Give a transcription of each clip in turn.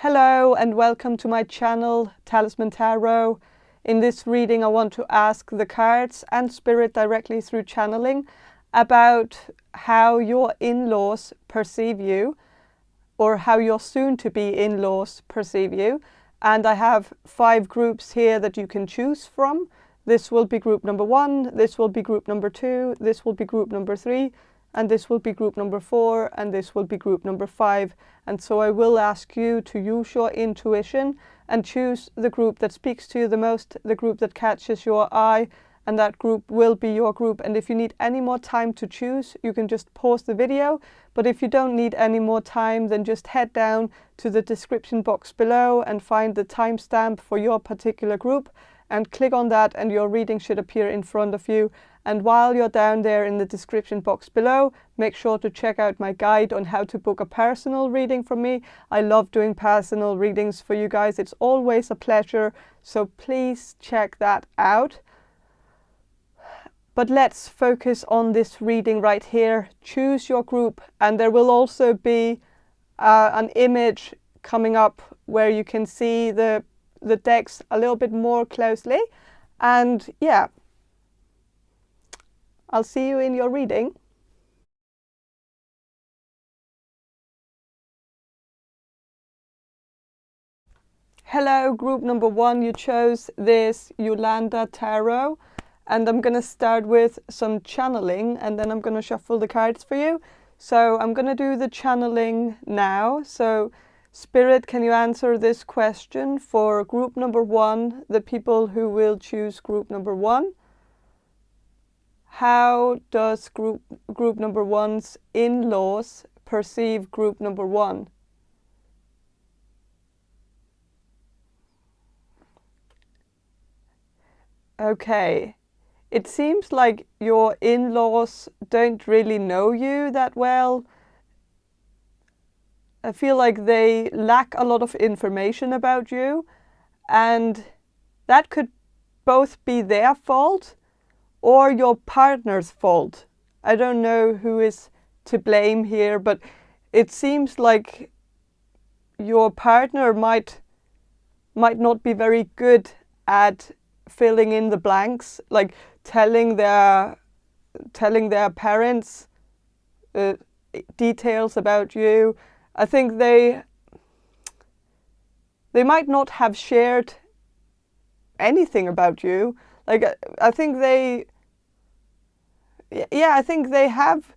Hello and welcome to my channel, Talisman Tarot. In this reading I want to ask the cards and spirit directly through channeling about how your in-laws perceive you, or how your soon-to-be in-laws perceive you. And I have 5 groups here that you can choose from. This will be group number 1, this will be group number 2, this will be group number 3, and this will be group number 4, and this will be group number 5. And so I will ask you to use your intuition and choose the group that speaks to you the most, the group that catches your eye, and that group will be your group. And if you need any more time to choose, you can just pause the video. But if you don't need any more time, then just head down to the description box below and find the timestamp for your particular group and click on that, and your reading should appear in front of you. And while you're down there in the description box below, make sure to check out my guide on how to book a personal reading from me. I love doing personal readings for you guys. It's always a pleasure. So please check that out. But let's focus on this reading right here. Choose your group, and there will also be an image coming up where you can see the decks a little bit more closely. And yeah, I'll see you in your reading. Hello, group number 1. You chose this Jolanda Tarot, and I'm going to start with some channeling, and then I'm going to shuffle the cards for you. So I'm going to do the channeling now. So Spirit, can you answer this question for group number 1, the people who will choose group number 1? How does group number 1's in-laws perceive group number 1? Okay, it seems like your in-laws don't really know you that well. I feel like they lack a lot of information about you, and that could both be their fault or your partner's fault. I don't know who is to blame here, but it seems like your partner might not be very good at filling in the blanks, like telling their parents details about you. I think they might not have shared anything about you. Like, I think they have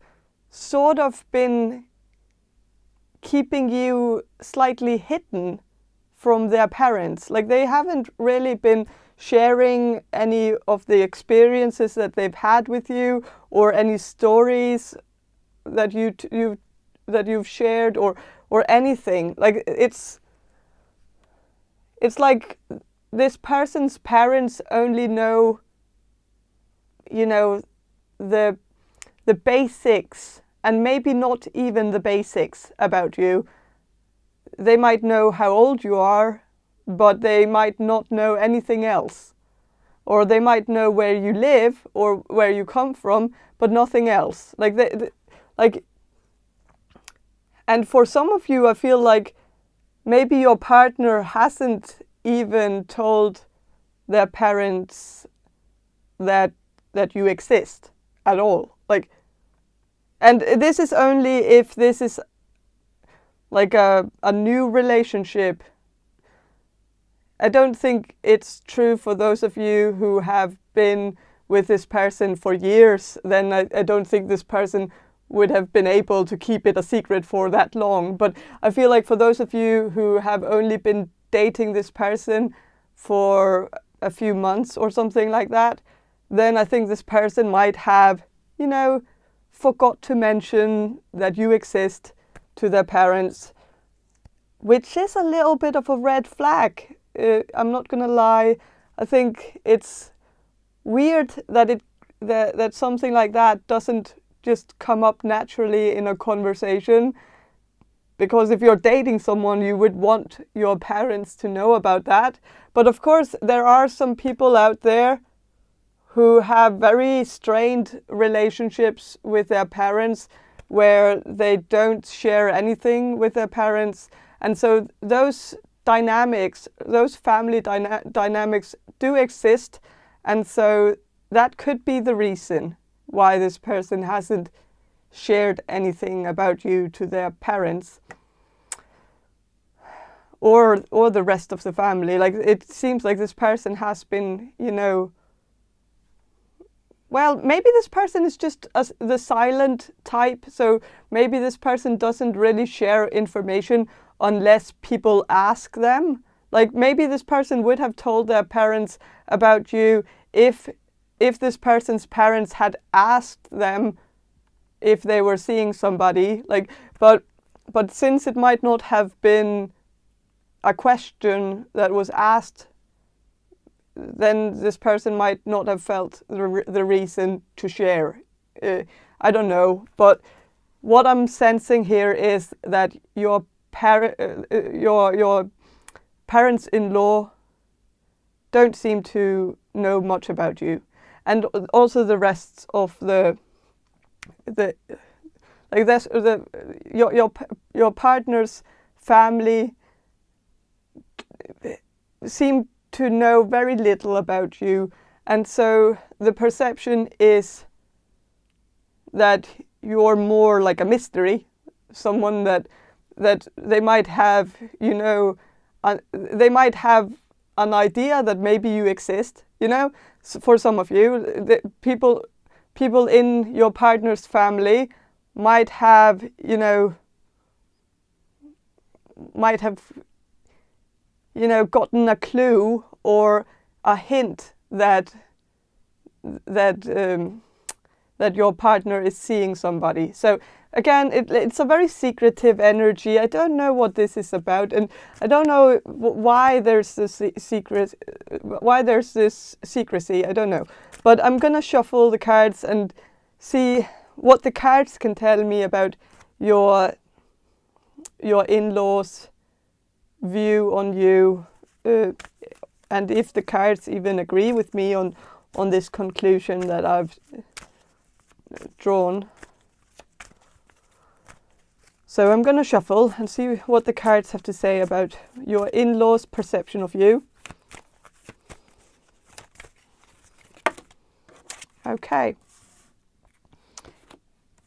sort of been keeping you slightly hidden from their parents. Like, they haven't really been sharing any of the experiences that they've had with you, or any stories that you've shared, or anything. Like, it's like this person's parents only know, you know, the basics, and maybe not even the basics about you. They might know how old you are, but they might not know anything else. Or they might know where you live or where you come from, but nothing else. And for some of you, I feel like maybe your partner hasn't even told their parents that you exist at all. Like, and this is only if this is like a new relationship. I don't think it's true for those of you who have been with this person for years. Then I don't think this person would have been able to keep it a secret for that long. But I feel like for those of you who have only been dating this person for a few months or something like that, then I think this person might have, you know, forgot to mention that you exist to their parents, which is a little bit of a red flag. I'm not gonna lie. I think it's weird that something like that doesn't just come up naturally in a conversation. Because if you're dating someone, you would want your parents to know about that. But of course, there are some people out there who have very strained relationships with their parents, where they don't share anything with their parents, And so those dynamics, those family dynamics do exist. And so that could be the reason why this person hasn't shared anything about you to their parents or the rest of the family. Like, it seems like this person has been, you know, well, maybe this person is just the silent type. So maybe this person doesn't really share information unless people ask them. Like, maybe this person would have told their parents about you if this person's parents had asked them if they were seeing somebody. Like, but since it might not have been a question that was asked, then this person might not have felt the reason to share. I don't know, but what I'm sensing here is that your parents-in-law don't seem to know much about you, and also the rest of your partner's family seem to know very little about you. And so the perception is that you're more like a mystery, someone that they might have, you know, they might have an idea that maybe you exist, you know. For some of you, the people in your partner's family might have, you know, gotten a clue or a hint that your partner is seeing somebody. So again, it's a very secretive energy. I don't know what this is about, and I don't know why there's this secrecy. I don't know, but I'm gonna shuffle the cards and see what the cards can tell me about your in-laws' view on you, and if the cards even agree with me on this conclusion that I've drawn. So I'm going to shuffle and see what the cards have to say about your in-laws' perception of you. Okay.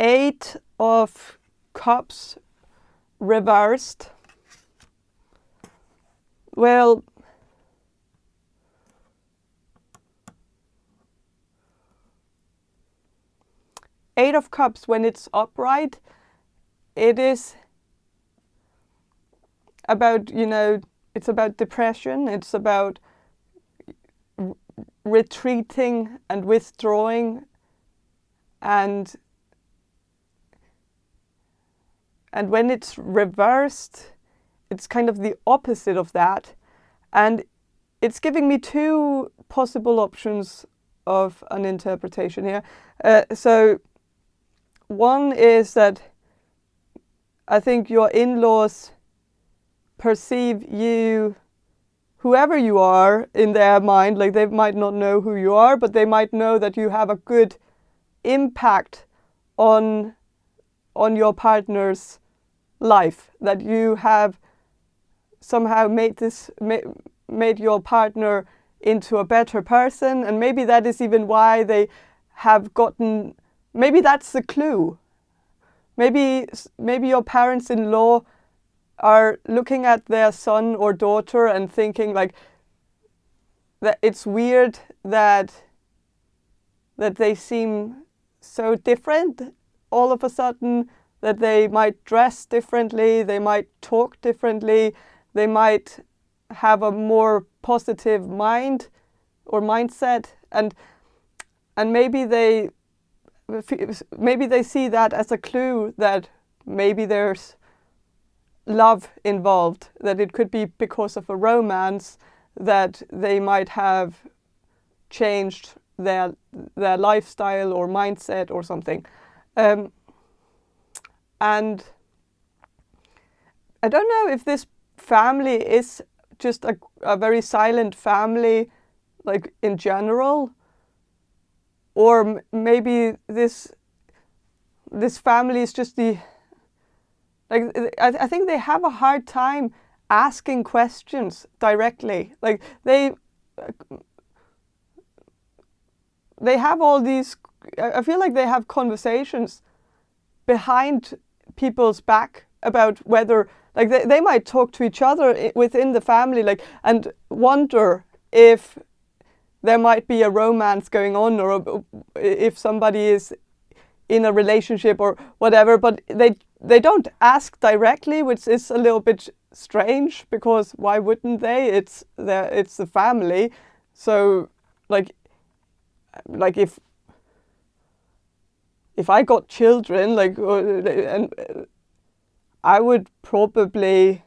8 of Cups reversed. Well, Eight of Cups, when it's upright, it is about, you know, it's about depression. It's about retreating and withdrawing, and when it's reversed, it's kind of the opposite of that. And it's giving me 2 possible options of an interpretation here. So one is that I think your in-laws perceive you, whoever you are, in their mind. Like, they might not know who you are, but they might know that you have a good impact on your partner's life, that you have somehow made your partner into a better person. And maybe that is even why they have gotten, maybe that's the clue. Maybe your parents-in-law are looking at their son or daughter and thinking like that it's weird that they seem so different all of a sudden, that they might dress differently, they might talk differently, they might have a more positive mind or mindset, and maybe they see that as a clue that maybe there's love involved, that it could be because of a romance that they might have changed their lifestyle or mindset or something. And I don't know if this family is just a very silent family, like in general, or maybe this family is just the Like, I think they have a hard time asking questions directly. Like, they have all these, I feel like they have conversations behind people's back about whether, like, they might talk to each other within the family, like, and wonder if there might be a romance going on, or if somebody is in a relationship or whatever, but they don't ask directly, which is a little bit strange, because why wouldn't they? It's the family. So like if I got children, like, and I would probably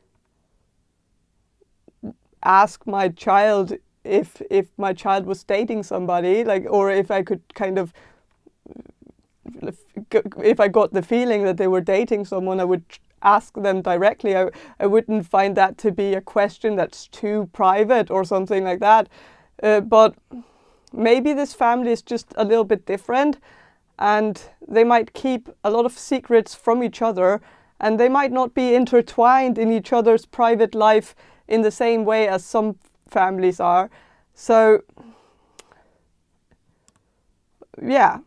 ask my child if my child was dating somebody, like, or if I could kind of, if I got the feeling that they were dating someone, I would ask them directly. I wouldn't find that to be a question that's too private or something like that. But maybe this family is just a little bit different, and they might keep a lot of secrets from each other, and they might not be intertwined in each other's private life in the same way as some families are. So, yeah.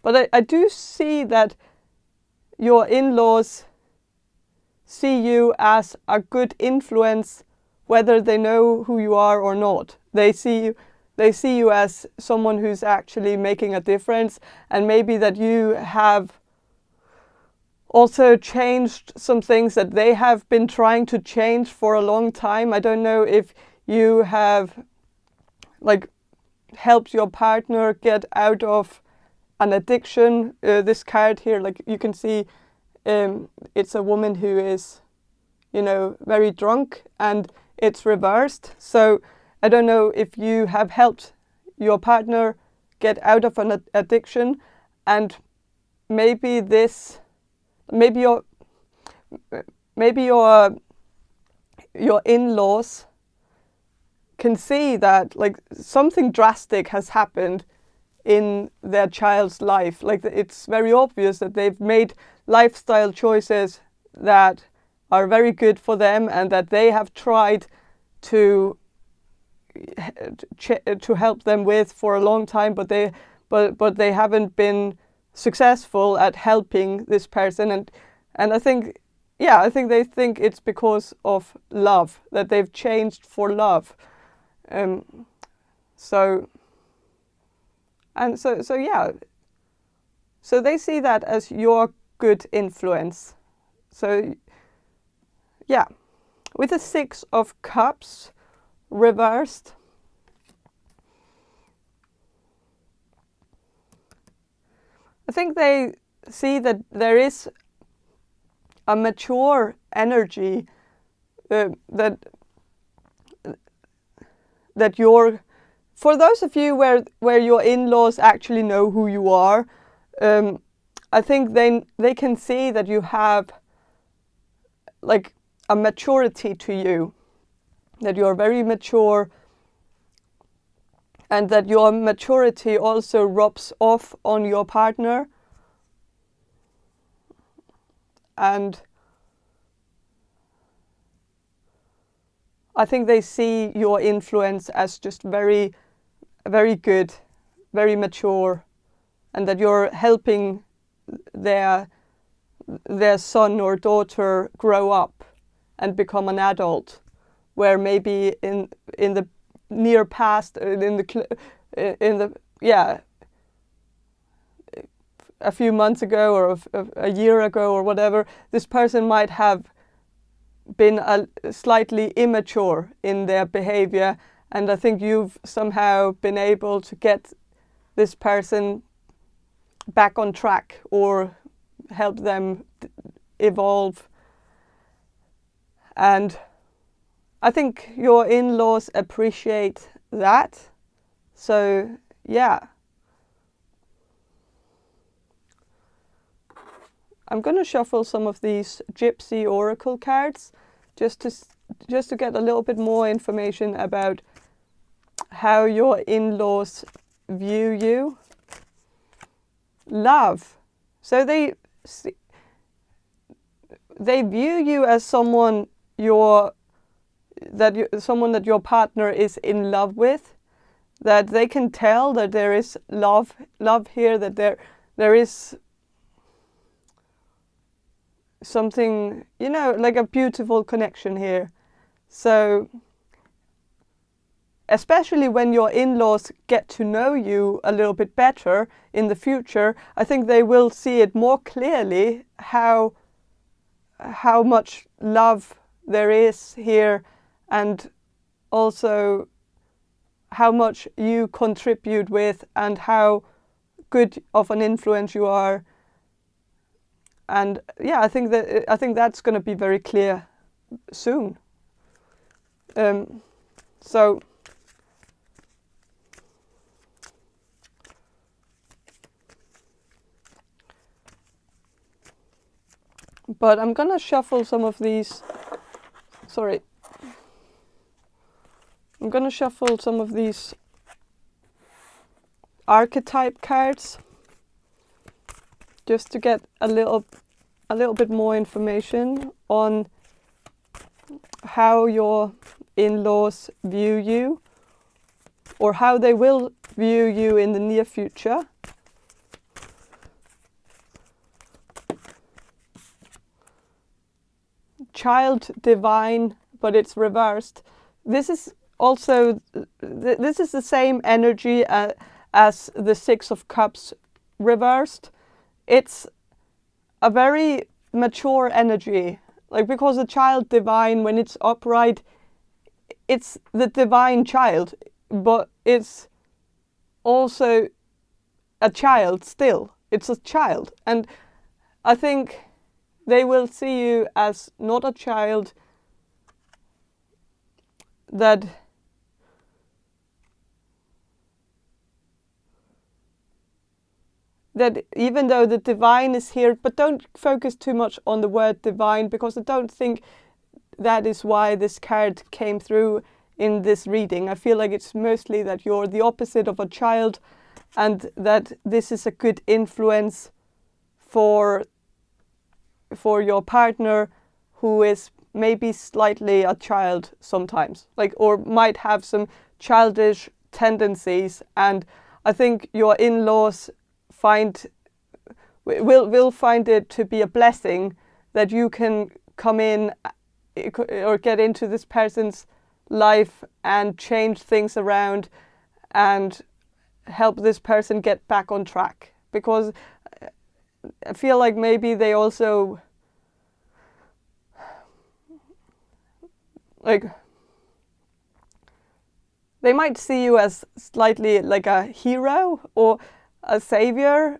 But I do see that your in-laws see you as a good influence, whether they know who you are or not. They see you as someone who's actually making a difference, and maybe that you have also changed some things that they have been trying to change for a long time. I don't know if you have, like, helped your partner get out of an addiction. This card here, like, you can see, it's a woman who is, very drunk, and it's reversed. So I don't know if you have helped your partner get out of an addiction, and maybe your in-laws can see that, like, something drastic has happened in their child's life. Like, it's very obvious that they've made lifestyle choices that are very good for them, and that they have tried to help them with for a long time, but they haven't been successful at helping this person. And I think they think it's because of love, that they've changed for love. So they see that as your good influence. So yeah, with the 6 of Cups reversed, I think they see that there is a mature energy, that you're, for those of you where your in-laws actually know who you are, I think they can see that you have, like, a maturity to you, that you're very mature, and that your maturity also rubs off on your partner. And I think they see your influence as just very, very good, very mature, and that you're helping their son or daughter grow up and become an adult, where maybe in the near past, a few months ago, or a year ago, or whatever, this person might have been slightly immature in their behavior, and I think you've somehow been able to get this person back on track, or help them evolve. And I think your in-laws appreciate that. So yeah, I'm going to shuffle some of these Gypsy oracle cards just to get a little bit more information about how your in-laws view you. Love. So they see, they view you as someone someone that your partner is in love with, that they can tell that there is love here, that there is something, like a beautiful connection here. So especially when your in-laws get to know you a little bit better in the future, I think they will see it more clearly how much love there is here, and also how much you contribute with, and how good of an influence you are. And yeah, I think that's going to be very clear soon. So but I'm gonna shuffle some of these. Sorry. I'm gonna shuffle some of these archetype cards just to get a little bit more information on how your in-laws view you, or how they will view you in the near future. Child divine, but it's reversed. This is also this is the same energy as the Six of Cups reversed. It's a very mature energy, like, because the child divine, when it's upright, it's the divine child, but it's also a child still. It's a child, and I think they will see you as not a child that even though the divine is here, but don't focus too much on the word divine, because I don't think that is why this card came through in this reading. I feel like it's mostly that you're the opposite of a child, and that this is a good influence for your partner, who is maybe slightly a child sometimes, like, or might have some childish tendencies. And I think your in-laws will find it to be a blessing that you can come in or get into this person's life and change things around and help this person get back on track. Because I feel like maybe they also, like, they might see you as slightly like a hero or a savior,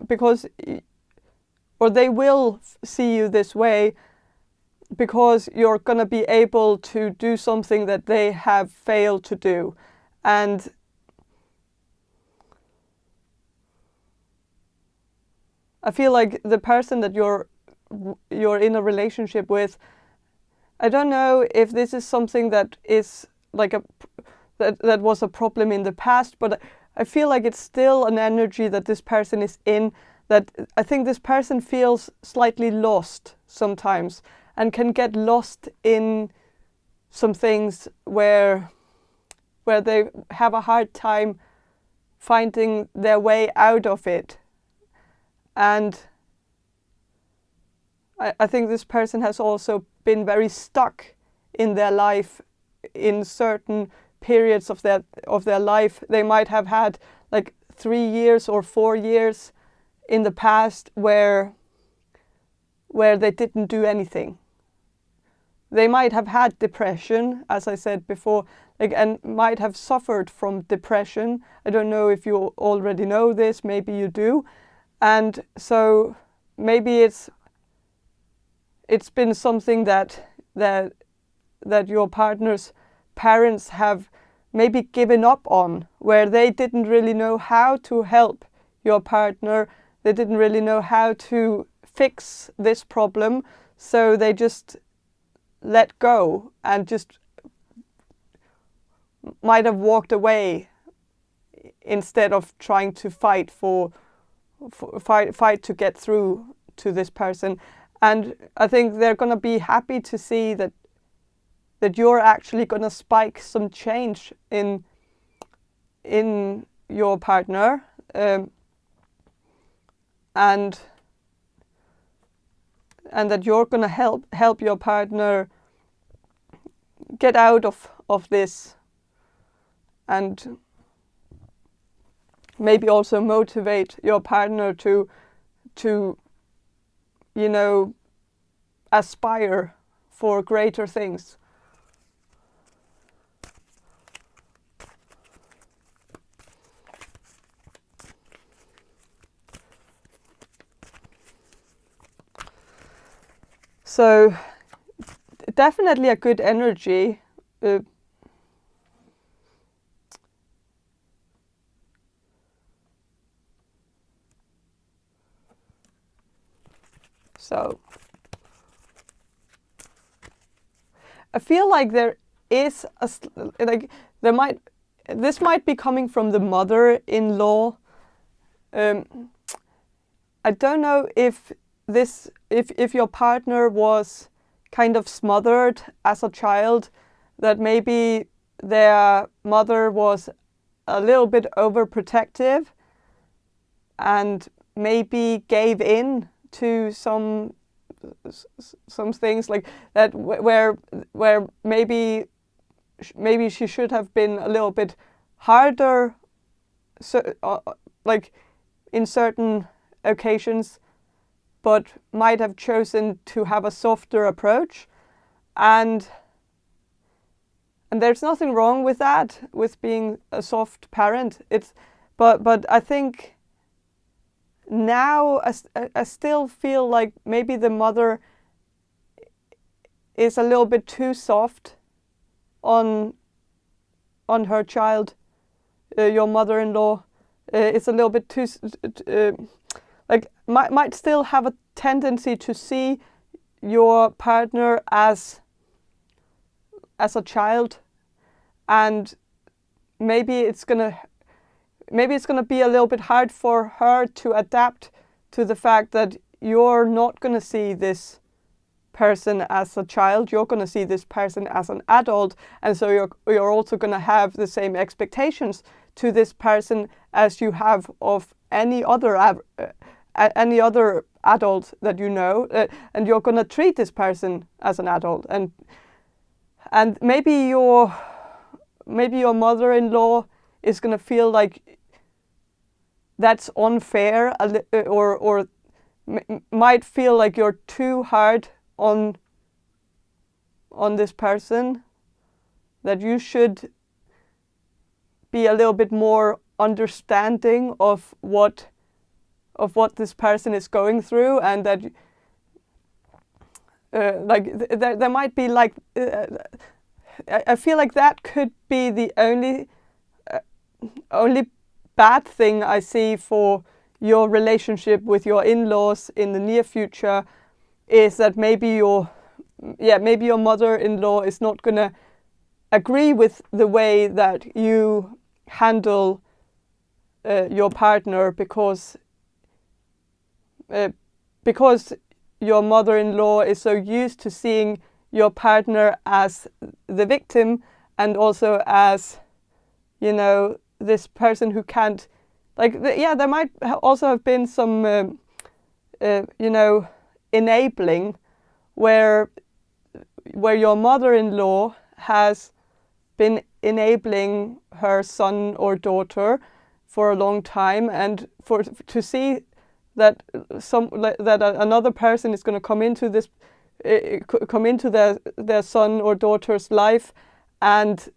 because, or they will see you this way because you're going to be able to do something that they have failed to do. And I feel like the person that you're in a relationship with, I don't know if this is something that is like that was a problem in the past, but I feel like it's still an energy that this person is in, that I think this person feels slightly lost sometimes, and can get lost in some things where they have a hard time finding their way out of it. And I think this person has also been very stuck in their life in certain periods of their life. They might have had like 3 years or 4 years in the past where they didn't do anything. They might have had depression, as I said before, and might have suffered from depression. I don't know if you already know this, maybe you do. And so maybe it's been something that your partner's parents have maybe given up on, where they didn't really know how to help your partner. They didn't really know how to fix this problem, so they just let go and just might have walked away instead of trying to fight to get through to this person. And I think they're going to be happy to see that you're actually going to spike some change in your partner, and that you're going to help your partner get out of this, and maybe also motivate your partner to aspire for greater things. So definitely a good energy. So I feel like there is this might be coming from the mother-in-law. I don't know if your partner was kind of smothered as a child, that maybe their mother was a little bit overprotective and maybe gave in to some things like that, where maybe she should have been a little bit harder, so like in certain occasions, but might have chosen to have a softer approach, and there's nothing wrong with that, with being a soft parent. But I think now I still feel like maybe the mother is a little bit too soft on her child. Your mother-in-law is a little bit too might still have a tendency to see your partner as a child, and maybe it's gonna be a little bit hard for her to adapt to the fact that you're not gonna see this person as a child. You're gonna see this person as an adult, and so you're also gonna have the same expectations to this person as you have of any other adult that you know, and you're gonna treat this person as an adult, and maybe your mother-in-law is gonna feel like that's unfair, or might feel like you're too hard on this person, that you should be a little bit more understanding of what this person is going through, and that there might be like I feel like that could be the only bad thing I see for your relationship with your in-laws in the near future, is that maybe your mother-in-law is not gonna agree with the way that you handle your partner, because your mother-in-law is so used to seeing your partner as the victim, and also as, this person who can't, there might also have been some, enabling, where your mother-in-law has been enabling her son or daughter for a long time, and to see that another person is going to come into their son or daughter's life and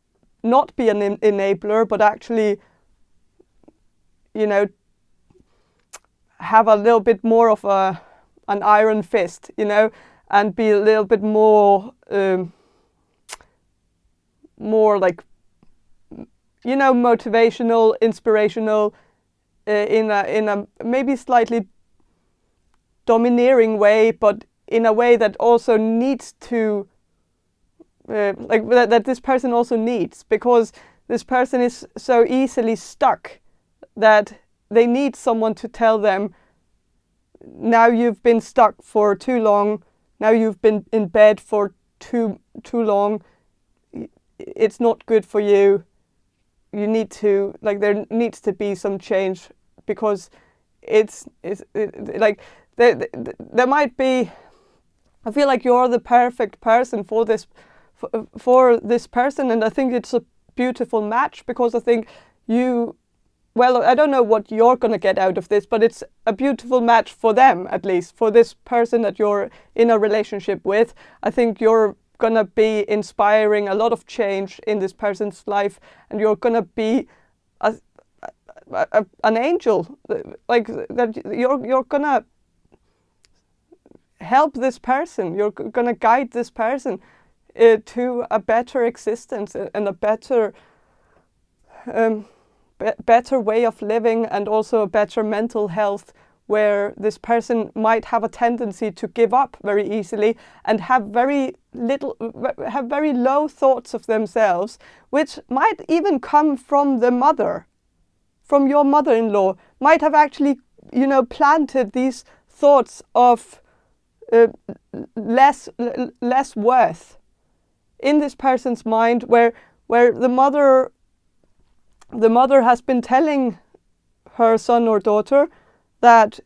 not be an enabler, but actually, have a little bit more of an iron fist, and be a little bit more like, motivational, inspirational, in a maybe slightly domineering way, but in a way that also needs to that this person also needs, because this person is so easily stuck that they need someone to tell them now you've been stuck for too long. Now you've been in bed for too long. It's not good for you. You need to, like, there needs to be some change, because like there might be. I feel like you're the perfect person for this person, and I think it's a beautiful match, because I think well, I don't know what you're going to get out of this, but it's a beautiful match for them, at least, for this person that you're in a relationship with. I think you're going to be inspiring a lot of change in this person's life, and you're going to be an angel, like that. You're going to help this person. You're going to guide this person to a better existence and a better way of living, and also a better mental health, where this person might have a tendency to give up very easily and have very low thoughts of themselves, which might even come from the mother, from your mother-in-law, might have actually, planted these thoughts of less worth in this person's mind, where the mother has been telling her son or daughter that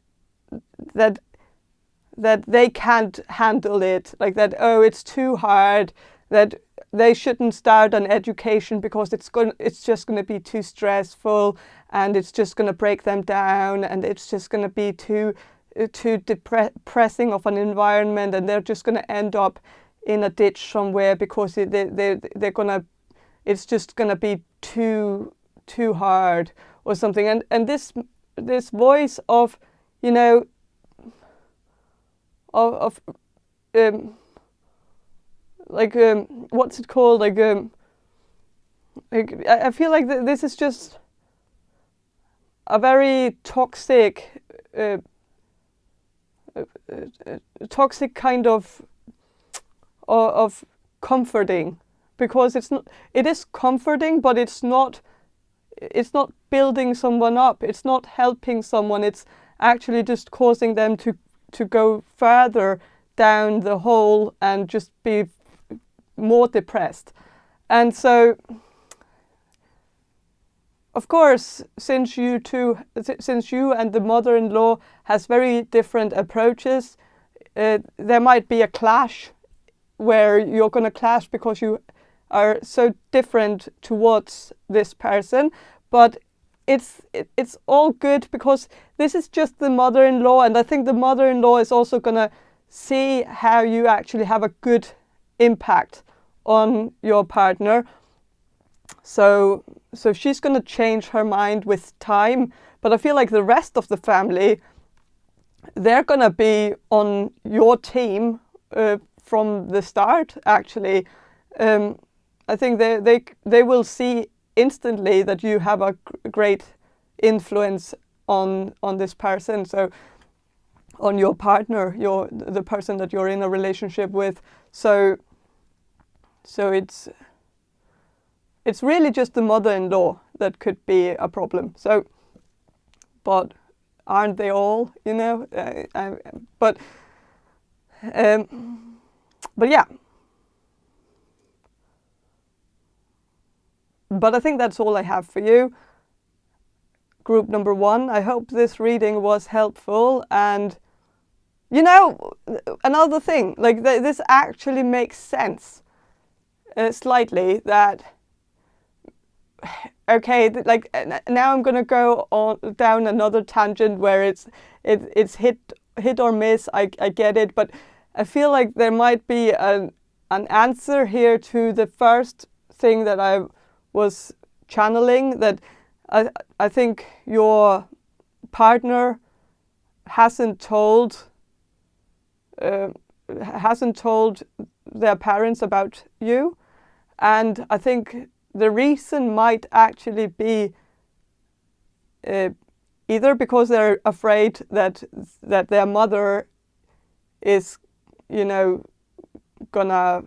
they can't handle it, like that, oh, it's too hard, that they shouldn't start an education because it's just going to be too stressful, and it's just going to break them down, and it's just going to be too depressing of an environment, and they're just going to end up in a ditch somewhere, because it's just going to be too hard or something. And this voice of what's it called, I feel like this is just a very toxic kind of comforting, because it is comforting, but it's not building someone up, it's not helping someone, it's actually just causing them to go further down the hole and just be more depressed. And so, of course, since you and the mother-in-law has very different approaches, there might be a clash, where you're going to clash because you are so different towards this person. But it's all good, because this is just the mother-in-law, and I think the mother-in-law is also going to see how you actually have a good impact on your partner. So she's going to change her mind with time, but I feel like the rest of the family, they're going to be on your team from the start, actually. I think they will see instantly that you have a great influence on this person, so on your partner, the person that you're in a relationship with. So it's really just the mother-in-law that could be a problem. So, but aren't they all? But yeah. But I think that's all I have for you. Group number 1. I hope this reading was helpful. And, another thing, like this actually makes sense slightly, that, okay, like now I'm going to go down another tangent where it's hit or miss. I get it. But I feel like there might be an answer here to the first thing that I was channeling, that I think your partner hasn't told their parents about you, and I think the reason might actually be either because they're afraid that their mother is gonna,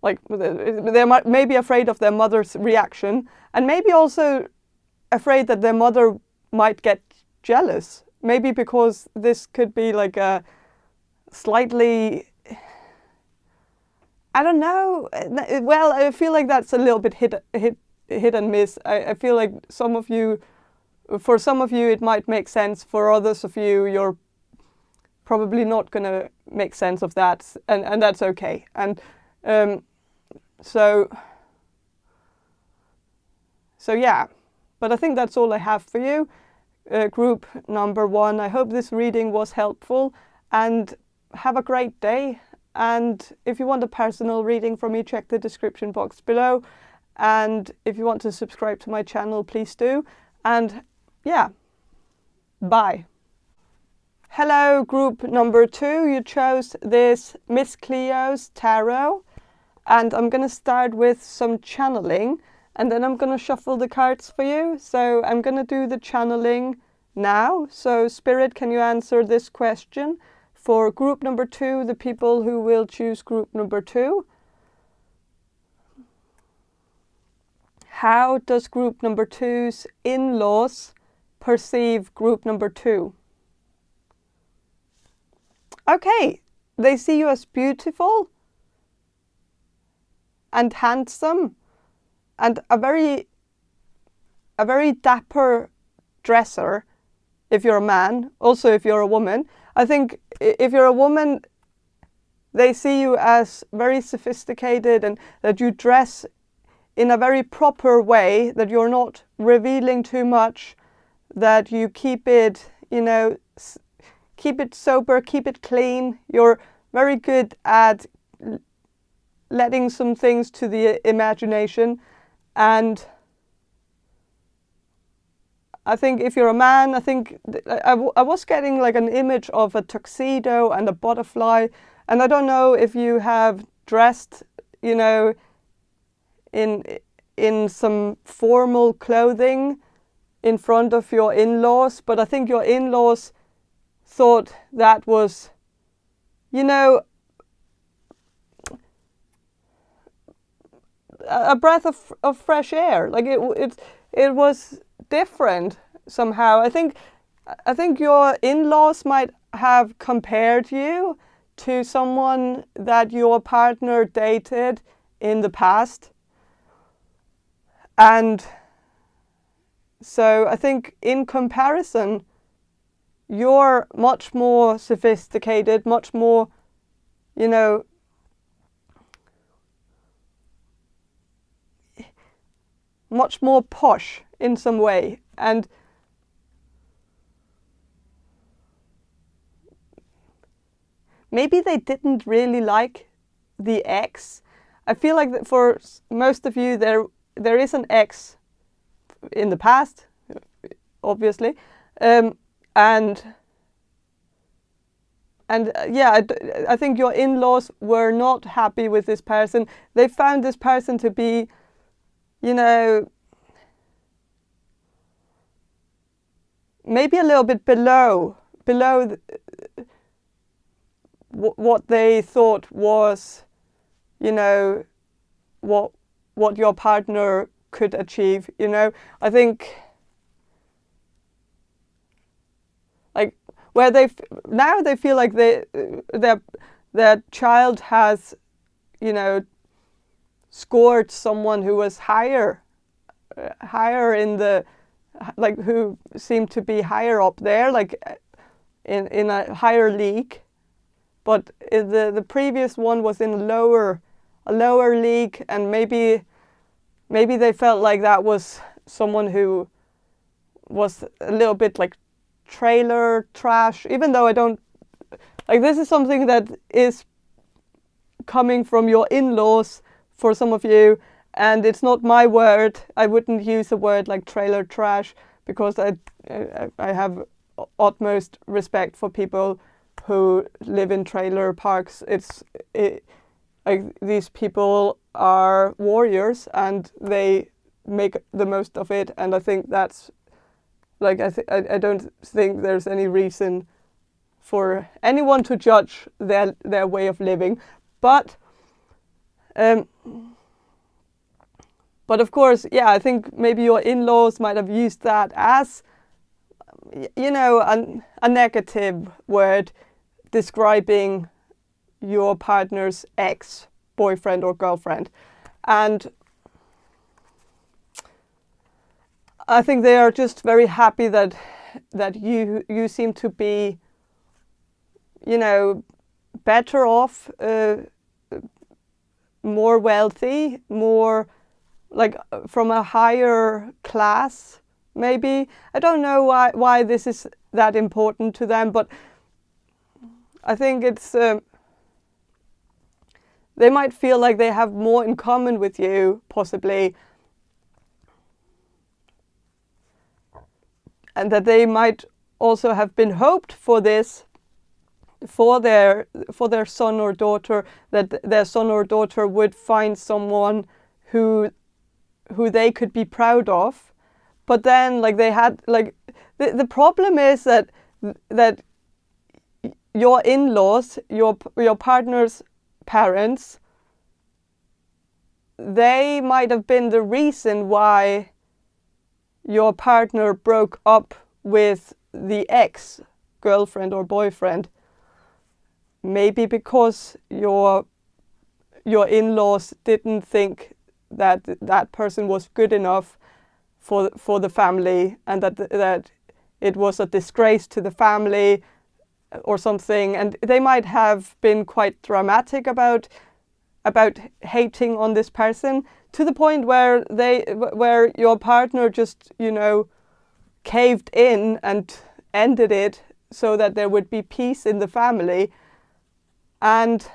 like, they may be afraid of their mother's reaction, and maybe also afraid that their mother might get jealous. maybe because this could be like a slightly, I don't know. Well, I feel like that's a little bit hit and miss. I feel like for some of you, it might make sense. For others of you, you're probably not going to make sense of that, and that's okay. And so yeah, but I think that's all I have for you. Group number 1. I hope this reading was helpful, and have a great day. And if you want a personal reading from me, check the description box below. And if you want to subscribe to my channel, please do. And yeah, bye. Hello, group number 2. You chose this Miss Cleo's tarot. And I'm going to start with some channeling. And then I'm going to shuffle the cards for you. So I'm going to do the channeling now. So Spirit, can you answer this question? For group number 2, the people who will choose group number 2. How does group number 2's in-laws perceive group number 2? Okay, they see you as beautiful and handsome and a very dapper dresser if you're a man, also if you're a woman. I think if you're a woman, they see you as very sophisticated and that you dress in a very proper way, that you're not revealing too much, that you keep it, keep it sober, keep it clean. You're very good at letting some things to the imagination. And I think if you're a man, I think I was getting like an image of a tuxedo and a butterfly. And I don't know if you have dressed, in some formal clothing in front of your in-laws, but I think your in-laws thought that was, a breath of fresh air. Like it was different somehow. I think your in-laws might have compared you to someone that your partner dated in the past. And so I think in comparison, you're much more sophisticated, much more, much more posh in some way. And maybe they didn't really like the ex. I feel like that for most of you, there is an ex in the past, obviously, and yeah, I think your in-laws were not happy with this person. They found this person to be, maybe a little bit below what they thought was, what your partner could achieve. I think like where they feel like their child has, scored someone who was higher in the, like, who seemed to be higher up there, like in a higher league. But the previous one was in a lower league, and maybe they felt like that was someone who was a little bit like trailer trash, even though I don't, like, this is something that is coming from your in-laws for some of you, and it's not my word. I wouldn't use a word like trailer trash, because I have utmost respect for people who live in trailer parks. Like, these people are warriors and they make the most of it, and I think that's like, I don't think there's any reason for anyone to judge their way of living. But of course, yeah, I think maybe your in-laws might have used that as you know, a negative word describing your partner's ex, boyfriend or girlfriend. And I think they are just very happy that you seem to be, you know, better off, more wealthy, more like from a higher class, maybe. I don't know why this is that important to them, but I think it's they might feel like they have more in common with you, possibly, and that they might also have been hoped for this for their son or daughter, that their son or daughter would find someone who they could be proud of. But then, like, they had, like, the problem is that your in-laws, your partner's parents, they might have been the reason why your partner broke up with the ex girlfriend or boyfriend. Maybe because your in-laws didn't think that that person was good enough for the family, and that it was a disgrace to the family or something, and they might have been quite dramatic about hating on this person, to the point where your partner just, you know, caved in and ended it so that there would be peace in the family. And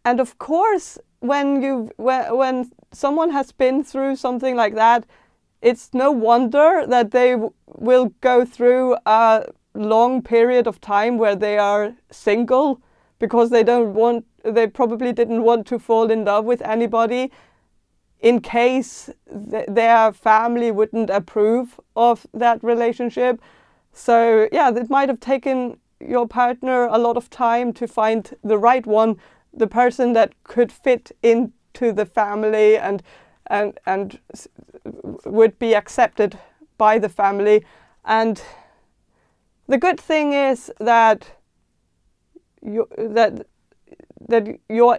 of course, when someone has been through something like that, it's no wonder that they will go through a long period of time where they are single, because they probably didn't want to fall in love with anybody in case their family wouldn't approve of that relationship. So yeah, it might have taken your partner a lot of time to find the right one, the person that could fit into the family and would be accepted by the family. And the good thing is that your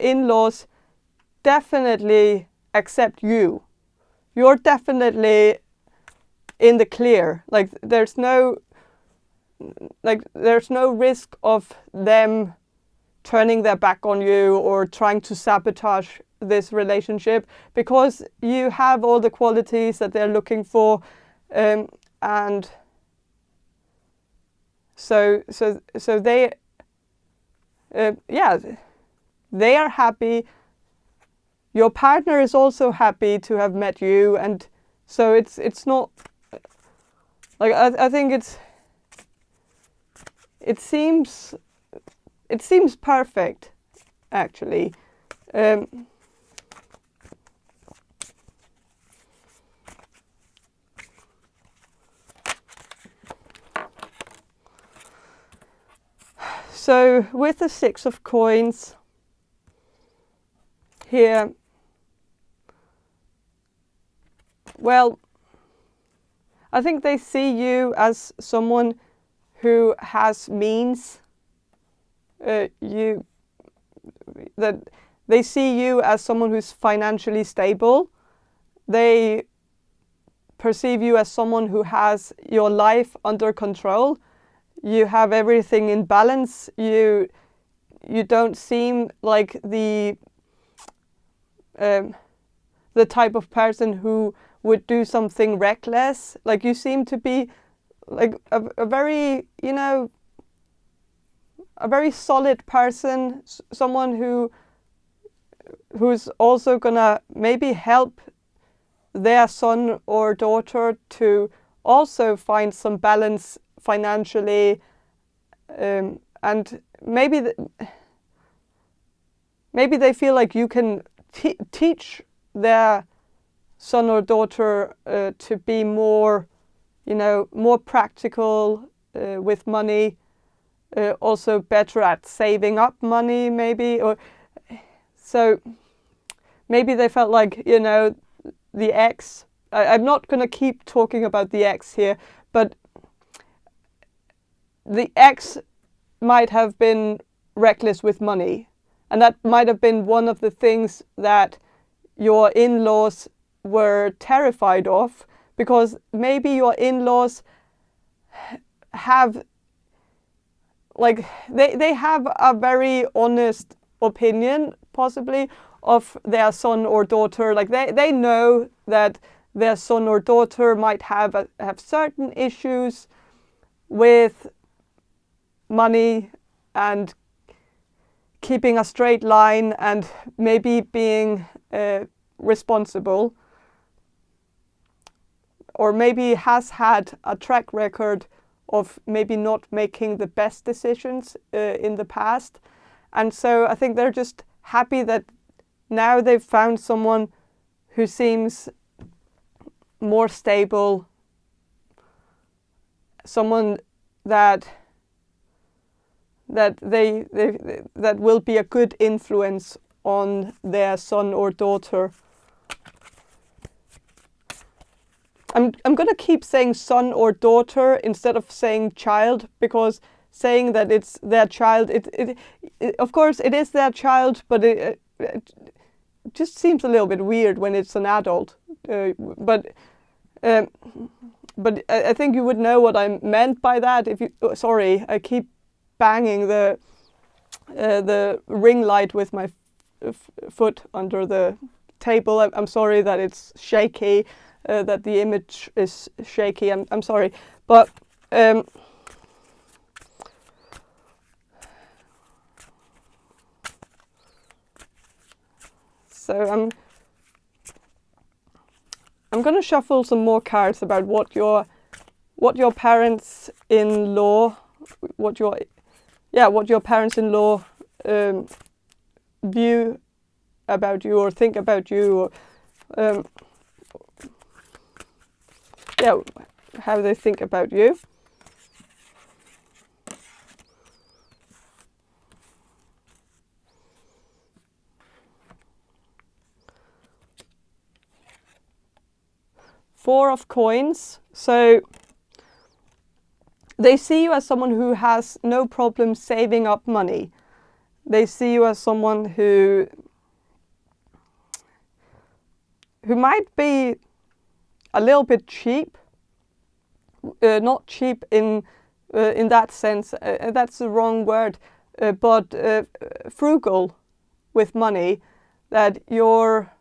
in-laws definitely accept you. You're definitely in the clear. Like, there's no risk of them turning their back on you or trying to sabotage this relationship, because you have all the qualities that they're looking for, and so they they are happy. Your partner is also happy to have met you, and so it's not like, I think it seems perfect, actually. So with the Six of Coins here, well, I think they see you as someone who has means. That they see you as someone who's financially stable. They perceive you as someone who has your life under control. You have everything in balance. You don't seem like the type of person who would do something reckless. Like, you seem to be like a very, you know, a very solid person, someone who's also gonna maybe help their son or daughter to also find some balance financially, and maybe they feel like you can teach their son or daughter to be more, you know, more practical with money, also better at saving up money, maybe. Or so maybe they felt like, you know, the ex I'm not going to keep talking about the ex here, but the ex might have been reckless with money, and that might have been one of the things that your in-laws were terrified of, because maybe your in-laws have, like, they have a very honest opinion possibly of their son or daughter. Like they know that their son or daughter might have certain issues with money and keeping a straight line and maybe being responsible, or maybe has had a track record of maybe not making the best decisions in the past. And so I think they're just happy that now they've found someone who seems more stable, someone that will be a good influence on their son or daughter. I'm going to keep saying son or daughter instead of saying child, because saying that it's their child, it of course it is their child, but it just seems a little bit weird when it's an adult. But I think you would know what I meant by that if you. Sorry, I keep banging the ring light with my foot under the table. I'm sorry that it's shaky, that the image is shaky. I'm sorry, but so I'm going to shuffle some more cards about what your parents-in-law, what your parents-in-law view about you or think about you, or how they think about you. Four of Coins. So they see you as someone who has no problem saving up money. They see you as someone who might be a little bit cheap. Not cheap in that sense. That's the wrong word. But frugal with money. That you're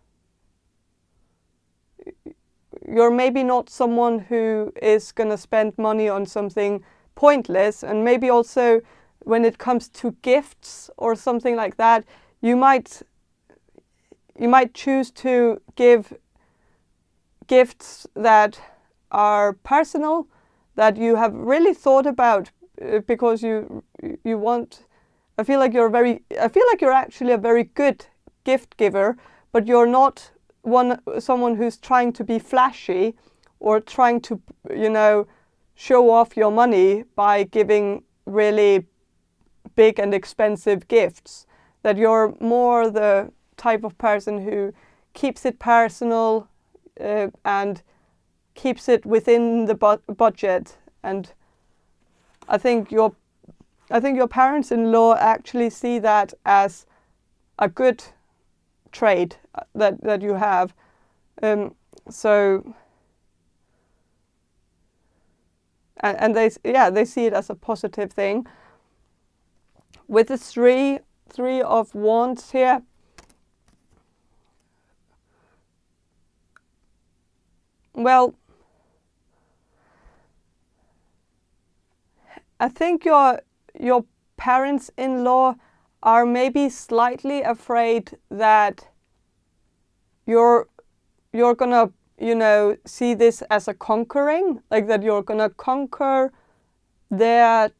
maybe not someone who is going to spend money on something pointless, and maybe also when it comes to gifts or something like that, you might choose to give gifts that are personal, that you have really thought about, because you want. I feel like you're actually a very good gift giver, but you're not someone who's trying to be flashy or trying to, show off your money by giving really big and expensive gifts. That you're more the type of person who keeps it personal and keeps it within the budget. And I think your parents-in-law actually see that as a good trade that you have. So and they see it as a positive thing. With the three of Wands here, well, I think your parents-in-law are maybe slightly afraid that you're gonna, see this as a conquering, like that you're gonna conquer their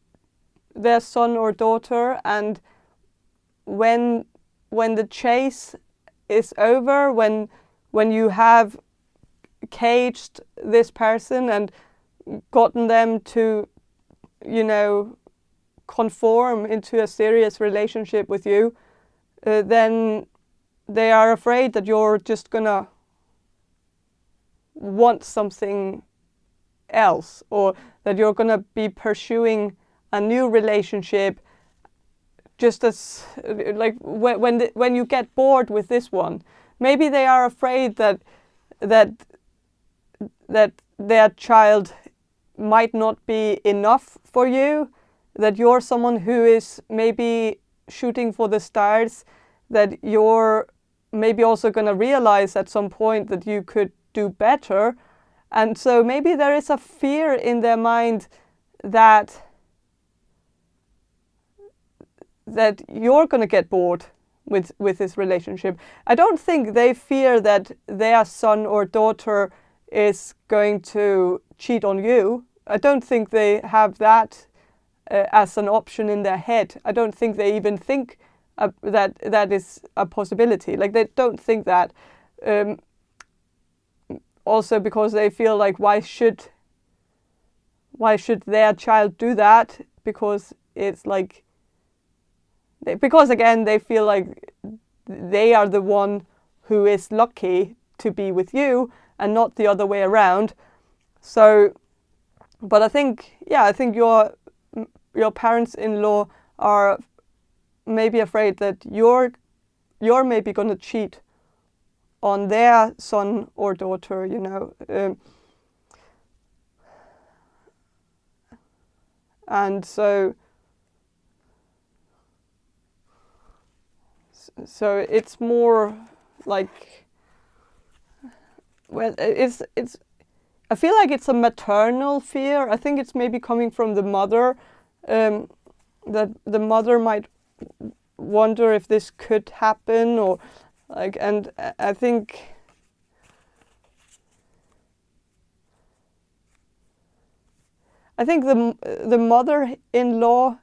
son or daughter, and when the chase is over, when you have caged this person and gotten them to, conform into a serious relationship with you, then they are afraid that you're just gonna want something else, or that you're going to be pursuing a new relationship, just as like when you get bored with this one. Maybe they are afraid that their child might not be enough for you, that you're someone who is maybe shooting for the stars, that you're maybe also going to realize at some point that you could do better. And so maybe there is a fear in their mind that you're going to get bored with this relationship. I don't think they fear that their son or daughter is going to cheat on you. I don't think they have that as an option in their head. I don't think they even think that is a possibility. Like, they don't think that. Also because they feel like, why should their child do that? Because it's like, because again, they feel like they are the one who is lucky to be with you and not the other way around. So, but I think your parents-in-law are maybe afraid that you're maybe going to cheat on their son or daughter, you know. And so it's more like, well, it's I feel like it's a maternal fear. I think it's maybe coming from the mother, that the mother might wonder if this could happen, or like, and I think the mother-in-law,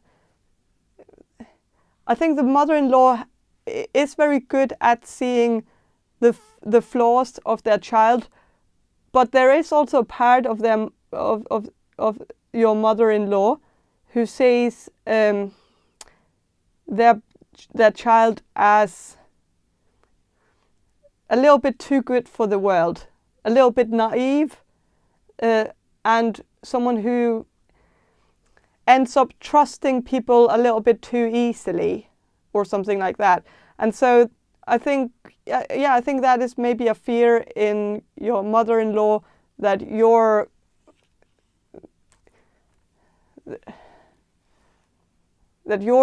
I think the mother-in-law is very good at seeing the flaws of their child, but there is also a part of them of your mother-in-law who sees their child as a little bit too good for the world, a little bit naive, and someone who ends up trusting people a little bit too easily, or something like that. And so I think, I think that is maybe a fear in your mother-in-law, that you're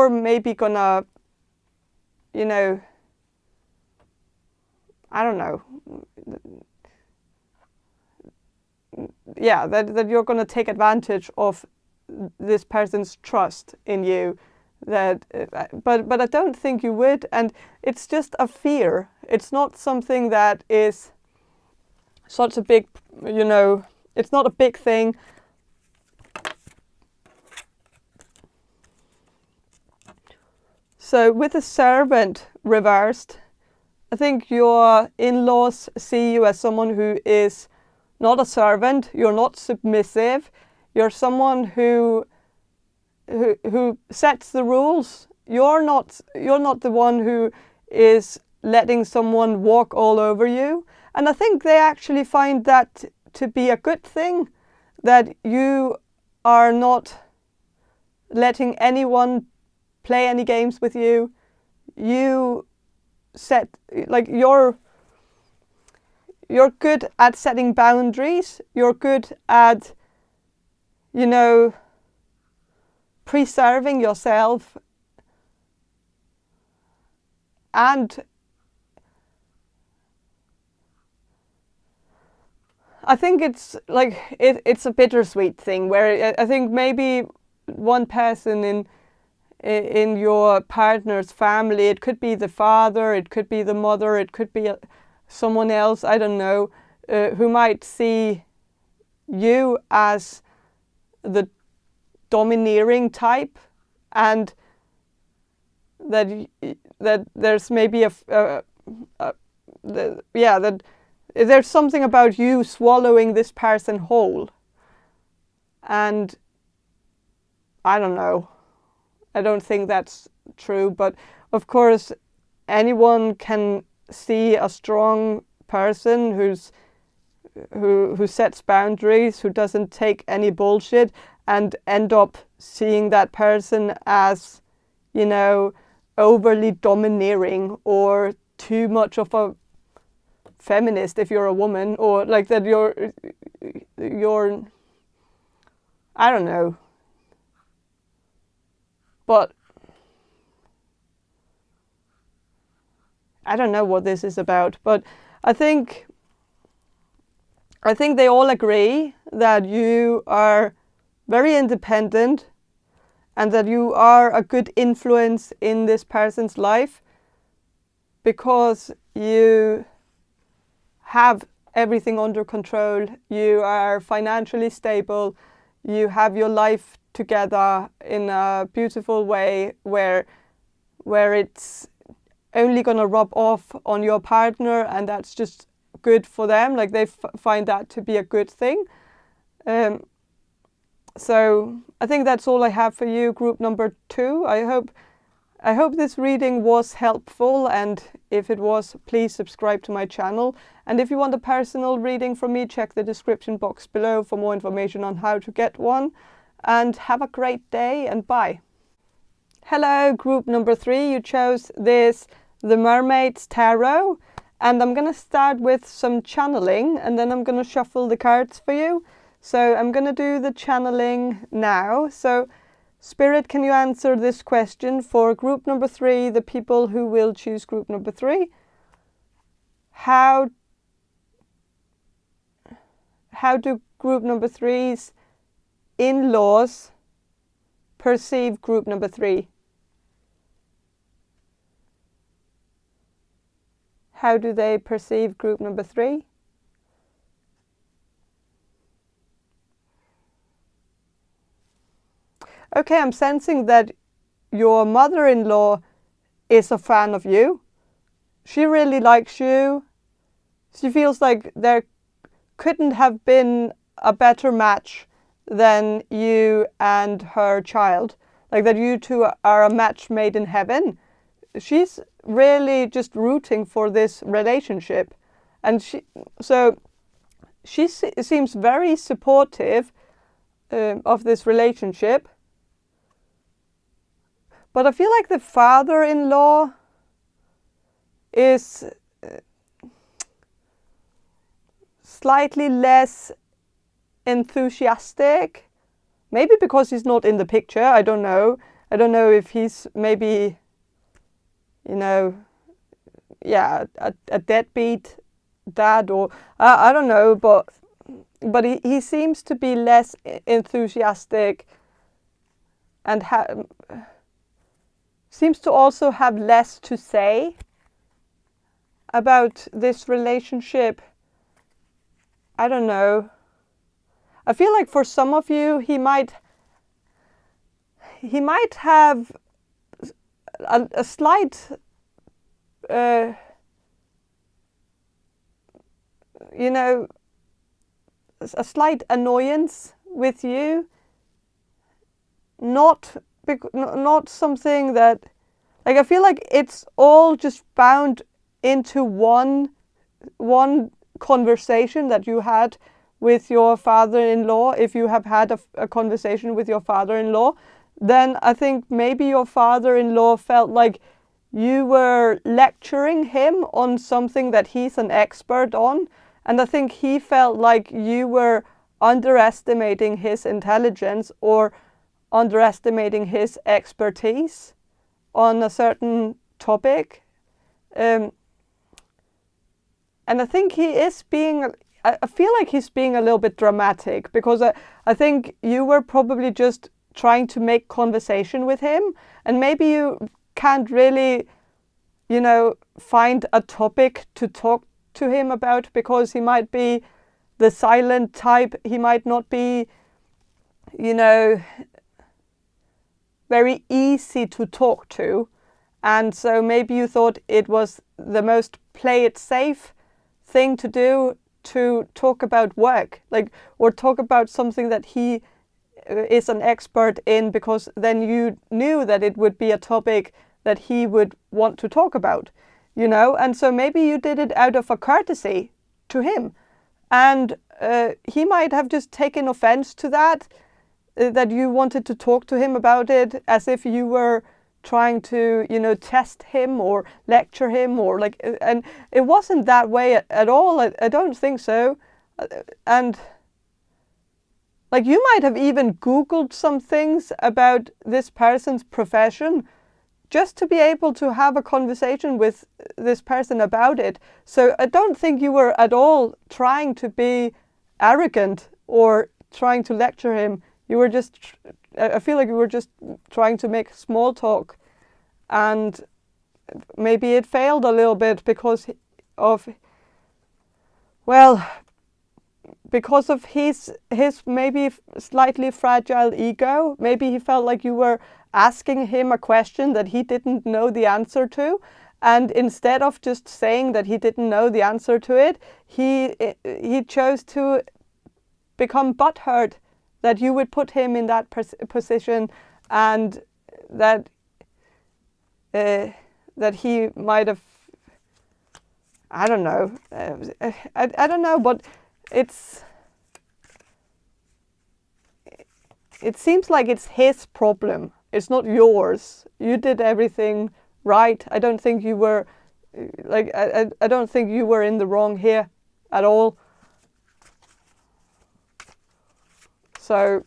maybe gonna, you know, I don't know, yeah, that you're gonna take advantage of this person's trust in you. That, but I don't think you would, and it's just a fear. It's not something that is such a big, you know, it's not a big thing. So with the servant reversed, I think your in-laws see you as someone who is not a servant. You're not submissive. You're someone who sets the rules. You're not the one who is letting someone walk all over you. And I think they actually find that to be a good thing, that you are not letting anyone play any games with you. You set, like, you're good at setting boundaries. You're good at, you know, preserving yourself, and I think it's like it's a bittersweet thing, where I think maybe one person in your partner's family, it could be the father, it could be the mother, it could be someone else, I don't know, who might see you as the domineering type, and that there's maybe that there's something about you swallowing this person whole. And I don't know, I don't think that's true, but of course anyone can see a strong person who's who sets boundaries, who doesn't take any bullshit, and end up seeing that person as, you know, overly domineering or too much of a feminist if you're a woman, or like that you're I don't know. But I don't know what this is about, but I think they all agree that you are very independent and that you are a good influence in this person's life because you have everything under control. You are financially stable. You have your life together in a beautiful way where it's only going to rub off on your partner, and that's just good for them. Like they find that to be a good thing. So I think that's all I have for you, group number 2. I hope this reading was helpful, and if it was, please subscribe to my channel. And if you want a personal reading from me, check the description box below for more information on how to get one. And have a great day, and bye. Hello, group number 3. You chose the Mermaids Tarot, and I'm going to start with some channeling, and then I'm going to shuffle the cards for you. So I'm going to do the channeling now. So Spirit, can you answer this question for group number 3, the people who will choose group number 3? How do group number 3's in-laws perceive group number 3? How do they perceive group number 3? Okay, I'm sensing that your mother-in-law is a fan of you. She really likes you. She feels like there couldn't have been a better match than you and her child. Like that you two are a match made in heaven. She's really just rooting for this relationship. And she seems very supportive of this relationship. But I feel like the father-in-law is slightly less enthusiastic. Maybe because he's not in the picture. I don't know. I don't know if he's maybe, you know, yeah, a deadbeat dad, or I don't know. But he seems to be less enthusiastic and seems to also have less to say about this relationship. I don't know. I feel like for some of you, he might have a slight, you know, a slight annoyance with you. Not something that, like, I feel like it's all just bound into one conversation that you had with your father-in-law. If you have had a conversation with your father-in-law, then I think maybe your father-in-law felt like you were lecturing him on something that he's an expert on. And I think he felt like you were underestimating his intelligence or underestimating his expertise on a certain topic. And I think he is being, I feel like he's being a little bit dramatic, because I think you were probably just trying to make conversation with him, and maybe you can't really, you know, find a topic to talk to him about, because he might be the silent type. He might not be, you know, very easy to talk to. And so maybe you thought it was the most play it safe thing to do to talk about work, like, or talk about something that he is an expert in, because then you knew that it would be a topic that he would want to talk about, you know. And so maybe you did it out of a courtesy to him. And he might have just taken offense to that, that you wanted to talk to him about it, as if you were trying to, test him or lecture him, or like, and it wasn't that way at all. I don't think so. And like, you might have even Googled some things about this person's profession just to be able to have a conversation with this person about it. So I don't think you were at all trying to be arrogant or trying to lecture him. You were just, I feel like you were just trying to make small talk, and maybe it failed a little bit because of his maybe slightly fragile ego. Maybe he felt like you were asking him a question that he didn't know the answer to, and instead of just saying that he didn't know the answer to it, he chose to become butthurt that you would put him in that position, and that he might have, I don't know, I don't know, but it seems like it's his problem. It's not yours. You did everything right. I don't think you were, I don't think you were in the wrong here at all. So,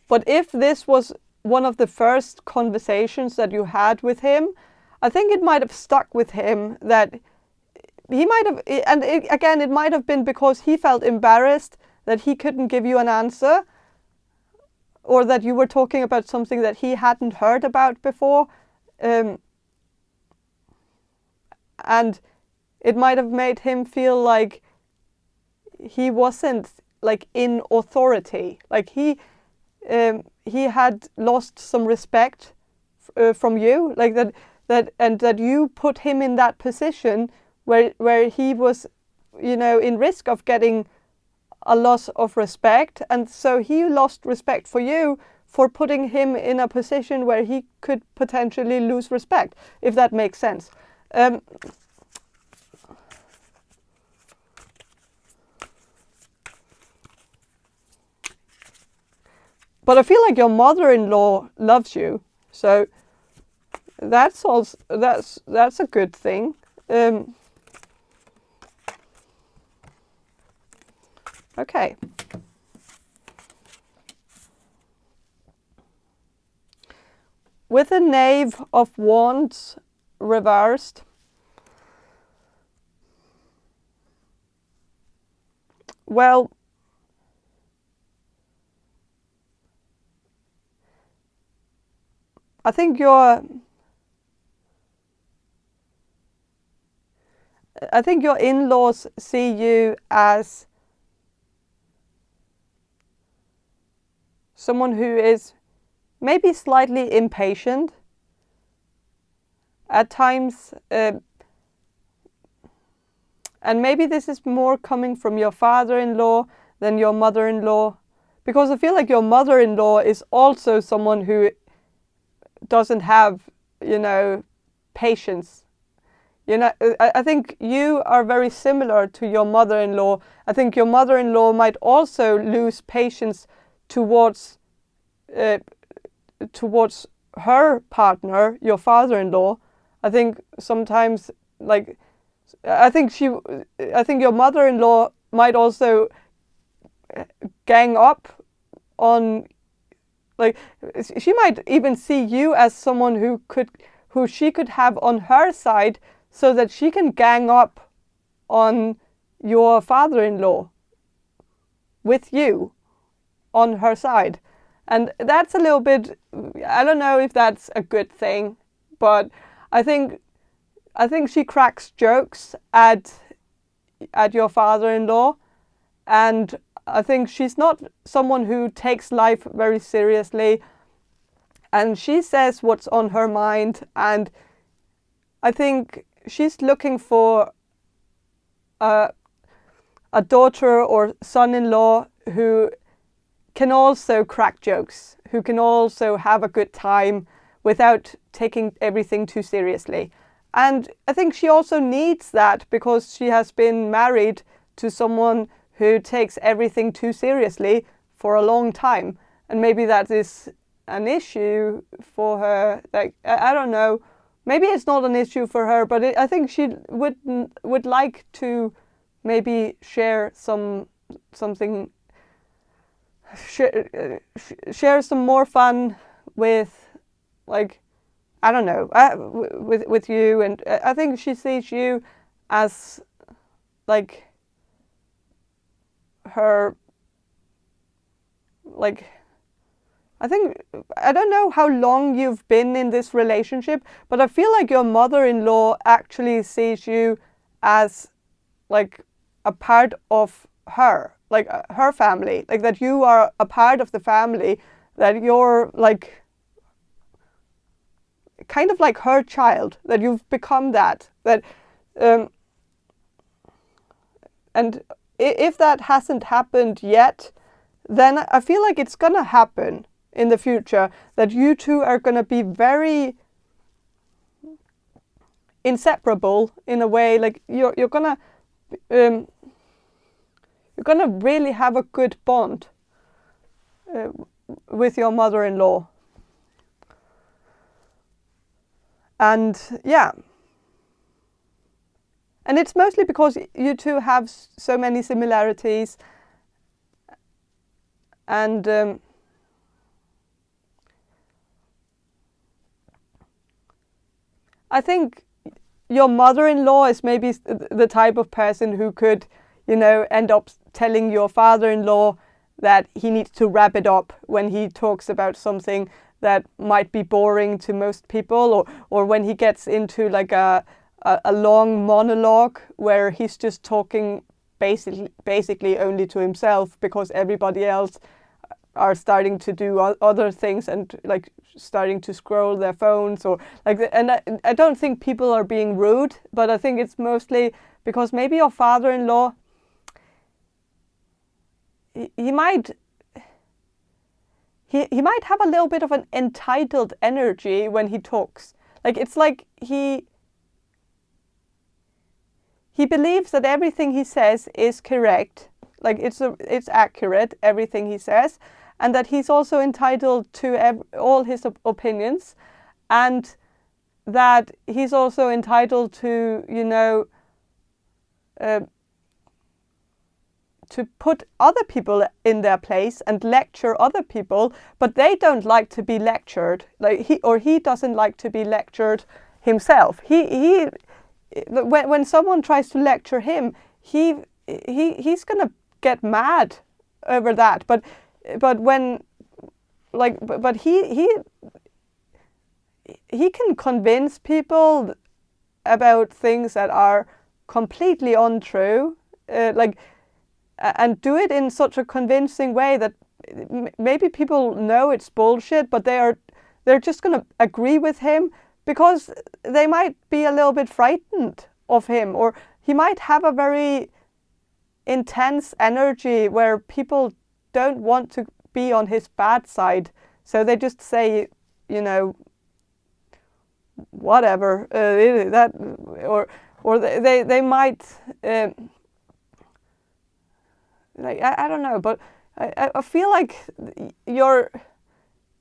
but if this was one of the first conversations that you had with him, I think it might have stuck with him, that he might have, and again, it might have been because he felt embarrassed that he couldn't give you an answer, or that you were talking about something that he hadn't heard about before. And it might have made him feel like he wasn't like in authority, like he had lost some respect from you, like that you put him in that position where he was, in risk of getting a loss of respect, and so he lost respect for you for putting him in a position where he could potentially lose respect, if that makes sense. But I feel like your mother-in-law loves you, so that's also that's a good thing. Okay. With the Knave of Wands reversed, well, I think your in-laws see you as someone who is maybe slightly impatient at times, and maybe this is more coming from your father-in-law than your mother-in-law, because I feel like your mother-in-law is also someone who doesn't have, patience. I think you are very similar to your mother-in-law. I think your mother-in-law might also lose patience towards her partner, your father-in-law. I think sometimes, I think your mother-in-law might also gang up on, she might even see you as someone who she could have on her side, so that she can gang up on your father-in-law with you on her side. And that's a little bit, I don't know if that's a good thing, but I think she cracks jokes at your father-in-law, and I think she's not someone who takes life very seriously, and she says what's on her mind, and I think she's looking for a daughter or son-in-law who can also crack jokes, who can also have a good time without taking everything too seriously. And I think she also needs that because she has been married to someone who takes everything too seriously for a long time. And maybe that is an issue for her. Like, I don't know. Maybe it's not an issue for her, but I think she would like to maybe share something, share some more fun with, like, I don't know, with you. And I think she sees you as like her, like, I don't know how long you've been in this relationship, but I feel like your mother-in-law actually sees you as like a part of her, like her family, like that you are a part of the family, that you're like kind of like her child, that you've become that. And if that hasn't happened yet, then I feel like it's gonna happen in the future, that you two are gonna be very inseparable in a way. Like you're gonna really have a good bond with your mother-in-law. And yeah, and it's mostly because you two have so many similarities. And I think your mother-in-law is maybe the type of person who could, end up telling your father-in-law that he needs to wrap it up when he talks about something that might be boring to most people, or when he gets into like a long monologue where he's just talking basically only to himself because everybody else are starting to do other things and like starting to scroll their phones or like. And I don't think people are being rude, but I think it's mostly because maybe your father-in-law, he might have a little bit of an entitled energy when he talks. Like it's like he believes that everything he says is correct, like it's accurate, everything he says, and that he's also entitled to all his opinions, and that he's also entitled to, to put other people in their place and lecture other people, but they don't like to be lectured. Like he doesn't like to be lectured himself. When someone tries to lecture him, he's gonna get mad over that. But he can convince people about things that are completely untrue, and do it in such a convincing way that maybe people know it's bullshit, but they're just going to agree with him because they might be a little bit frightened of him, or he might have a very intense energy where people don't want to be on his bad side, so they just say, whatever, that, or they might. I don't know, but I feel like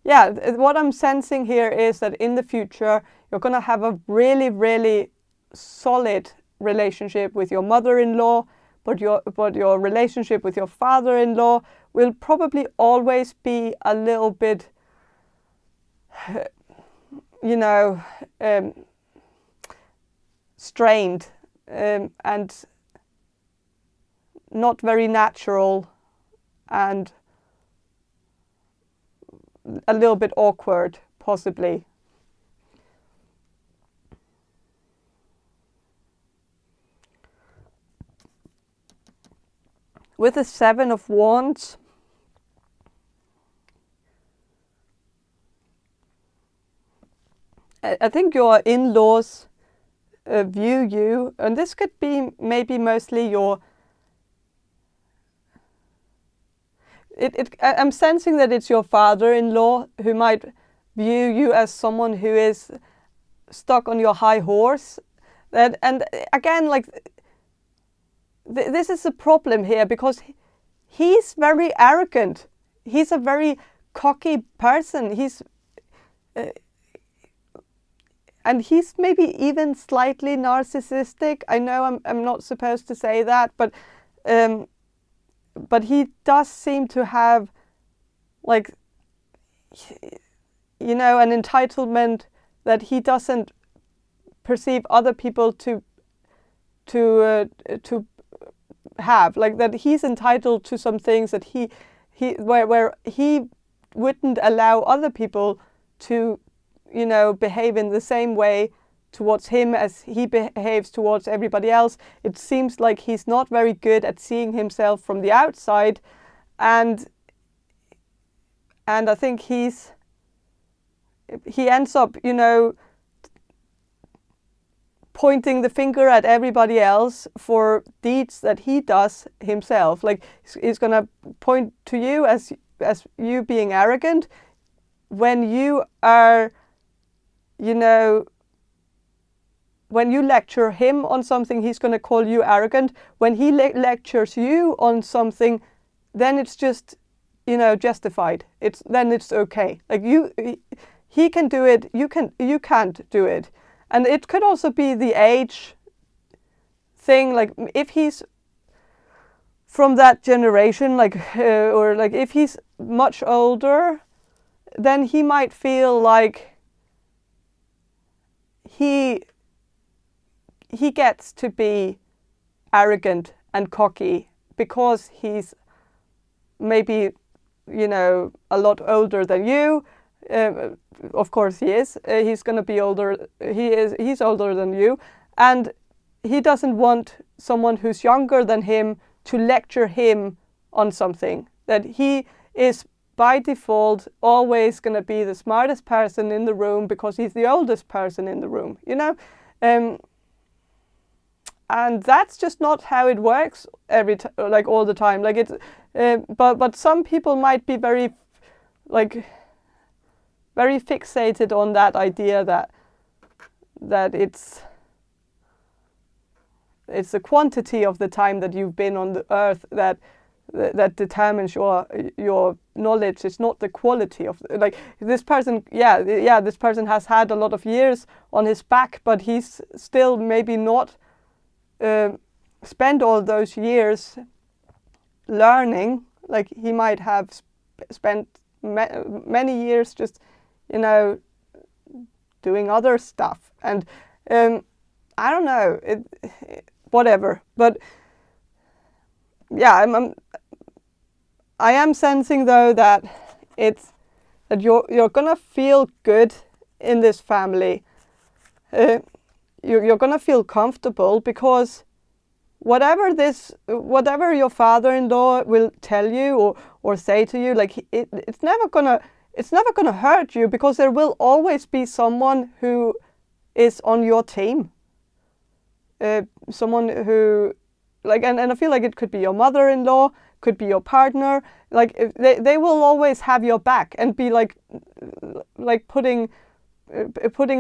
what I'm sensing here is that in the future you're going to have a really, really solid relationship with your mother-in-law, but your relationship with your father-in-law will probably always be a little bit, strained, and not very natural, and a little bit awkward, possibly. With the Seven of Wands, I think your in-laws view you, and this could be maybe mostly your. I'm sensing that it's your father-in-law who might view you as someone who is stuck on your high horse. That, and again, like this is a problem here, because he's very arrogant. He's a very cocky person. And he's maybe even slightly narcissistic. I know I'm not supposed to say that, but he does seem to have, like, you know, an entitlement that he doesn't perceive other people to have, like that he's entitled to some things that where he wouldn't allow other people to, you know, behave in the same way towards him as he behaves towards everybody else. It seems like he's not very good at seeing himself from the outside, and I think he ends up, you know, pointing the finger at everybody else for deeds that he does himself. Like, he's gonna point to you as you being arrogant when you are, you know, when you lecture him on something, he's gonna call you arrogant. When he lectures you on something, then it's just, you know, justified. Then it's okay. Like, he can do it, you can't do it. And it could also be the age thing, like if he's from that generation, like or like if he's much older, then he might feel like he gets to be arrogant and cocky because he's maybe, you know, a lot older than you. Of course he is. He's going to be older. He's older than you, and he doesn't want someone who's younger than him to lecture him on something. That he is by default always going to be the smartest person in the room because he's the oldest person in the room. You know, and that's just not how it works like all the time. Like it's, but some people might be very, like, very fixated on that idea that it's the quantity of the time that you've been on the earth that determines your knowledge. It's not the quality of, like, this person. Yeah, this person has had a lot of years on his back, but he's still maybe not spent all those years learning. Like, he might have spent many years just, you know, doing other stuff, and I don't know, whatever. But yeah, I am sensing though that you're gonna feel good in this family. You're gonna feel comfortable because whatever your father-in-law will tell you or say to you, like, it's never gonna hurt you, because there will always be someone who is on your team. Someone who, like, and I feel like it could be your mother-in-law, could be your partner. Like, if they will always have your back and be like putting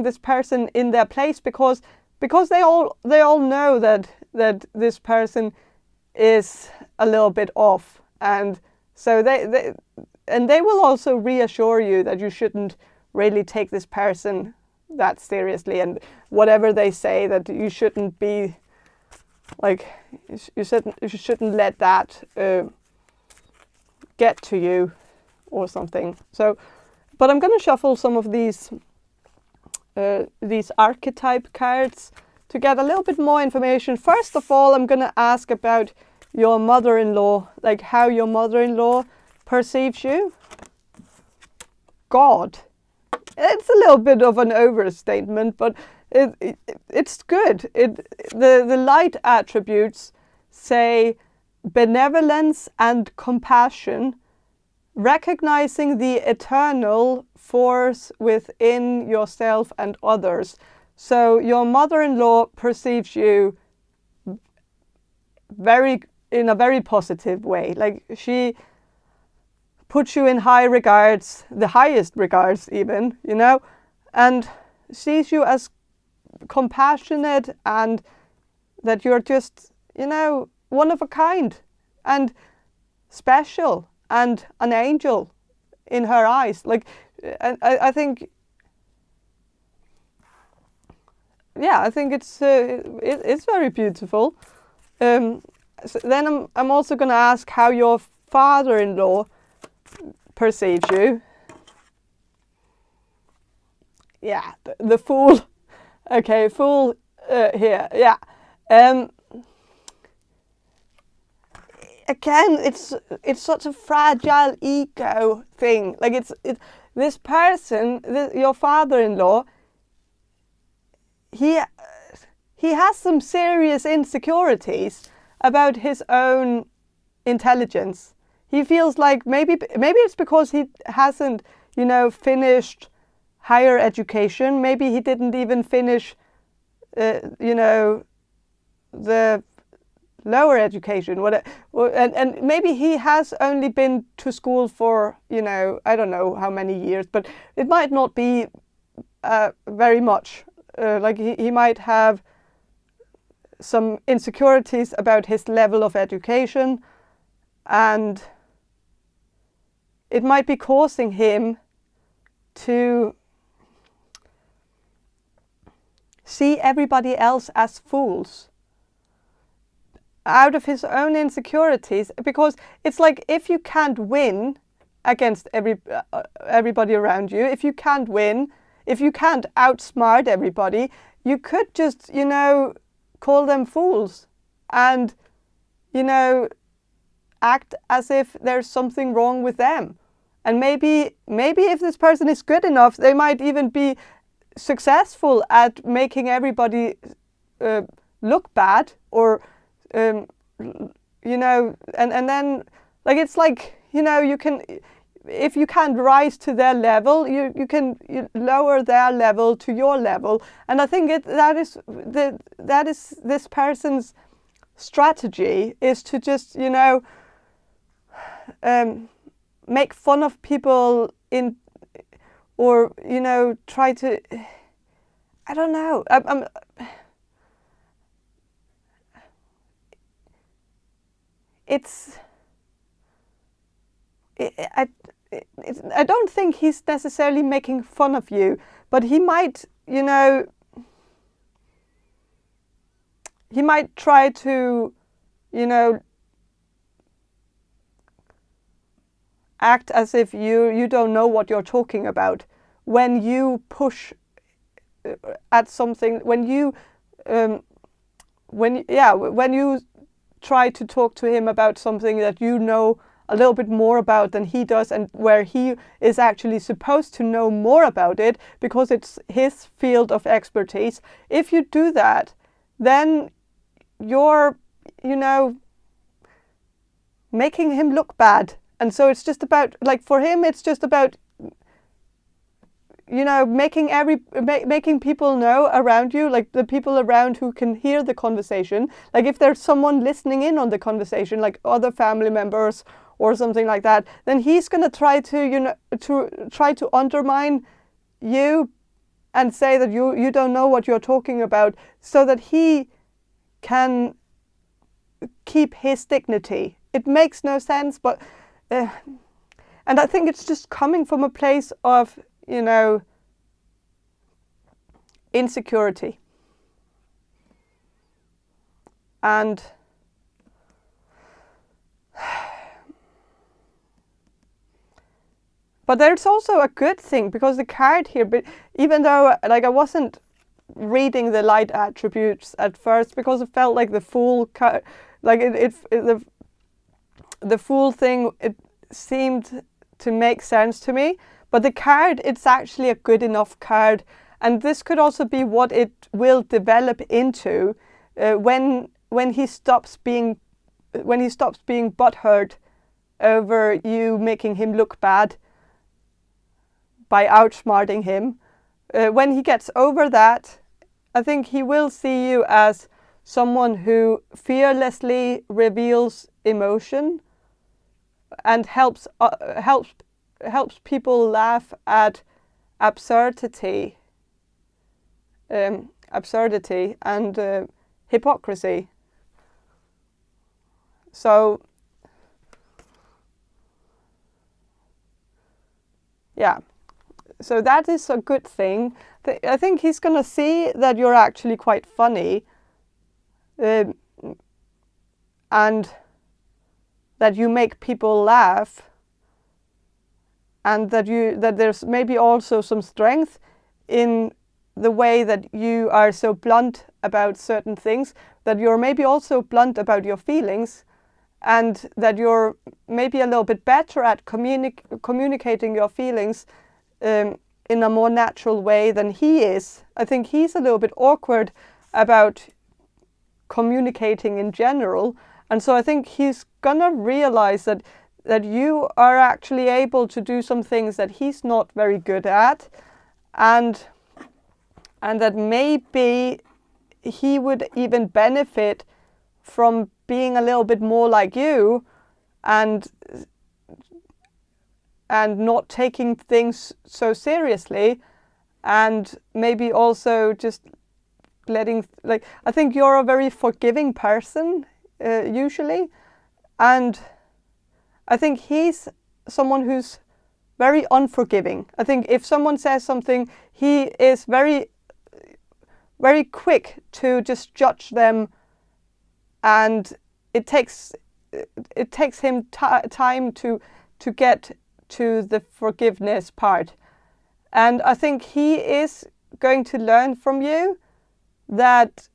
this person in their place, because they all know that this person is a little bit off, and so they will also reassure you that you shouldn't really take this person that seriously, and whatever they say, that you shouldn't be like, you shouldn't let that get to you or something. So, but I'm going to shuffle some of these archetype cards to get a little bit more information. First of all, I'm going to ask about your mother-in-law, like how your mother-in-law perceives you. God. It's a little bit of an overstatement, but it's good. The light attributes say benevolence and compassion, recognizing the eternal force within yourself and others. So your mother-in-law perceives you in a very positive way. Like, she puts you in high regards, the highest regards even, you know, and sees you as compassionate, and that you're just, you know, one of a kind and special and an angel in her eyes. Like, I think, yeah, I think it's very beautiful. So then I'm also going to ask how your father-in-law perceives you. Yeah, the Fool. Okay, Fool here. Yeah. Again, it's such a fragile ego thing. Like this person, your father-in-law, he has some serious insecurities about his own intelligence. He feels like maybe it's because he hasn't, you know, finished higher education. Maybe he didn't even finish, you know, the lower education. And maybe he has only been to school for, you know, I don't know how many years, but it might not be very much. Like he might have some insecurities about his level of education, and it might be causing him to see everybody else as fools out of his own insecurities, because it's like, if you can't win against everybody around you, if you can't win, if you can't outsmart everybody, you could just, you know, call them fools and, you know, act as if there's something wrong with them. And maybe if this person is good enough, they might even be successful at making everybody look bad, or you know, and then, like, it's like, you know, you can, if you can't rise to their level, you can lower their level to your level. And I think that is this person's strategy, is to just, you know, make fun of people or, you know, try to, I don't know. I don't think he's necessarily making fun of you, but he might, you know, he might try to, you know, act as if you don't know what you're talking about when you push at something, when you try to talk to him about something that you know a little bit more about than he does, and where he is actually supposed to know more about it because it's his field of expertise. If you do that, then you're, you know, making him look bad. And so it's just about, like, for him, it's just about, you know, making people know around you, like the people around who can hear the conversation. Like, if there's someone listening in on the conversation, like other family members or something like that, then he's going to try to, you know, try to undermine you and say that you don't know what you're talking about, so that he can keep his dignity. It makes no sense, but and I think it's just coming from a place of, you know, insecurity. And but there's also a good thing, because the card here, but even though, like, I wasn't reading the light attributes at first, because it felt like the Fool card, like the Fool thing, it seemed to make sense to me. But the card, it's actually a good enough card, and this could also be what it will develop into when he stops being butthurt over you making him look bad by outsmarting him. When he gets over that, I think he will see you as someone who fearlessly reveals emotion and helps people laugh at absurdity. And absurdity and hypocrisy. So, yeah. So that is a good thing. I think he's going to see that you're actually quite funny, and that you make people laugh, and that there's maybe also some strength in the way that you are so blunt about certain things, that you're maybe also blunt about your feelings, and that you're maybe a little bit better at communicating your feelings in a more natural way than he is. I think he's a little bit awkward about communicating in general, and so I think he's gonna realize that you are actually able to do some things that he's not very good at, and that maybe he would even benefit from being a little bit more like you, and not taking things so seriously, and maybe also just letting, like, I think you're a very forgiving person usually, and I think he's someone who's very unforgiving. I think if someone says something, he is very, very quick to just judge them, and it takes him time to get to the forgiveness part. And I think he is going to learn from you that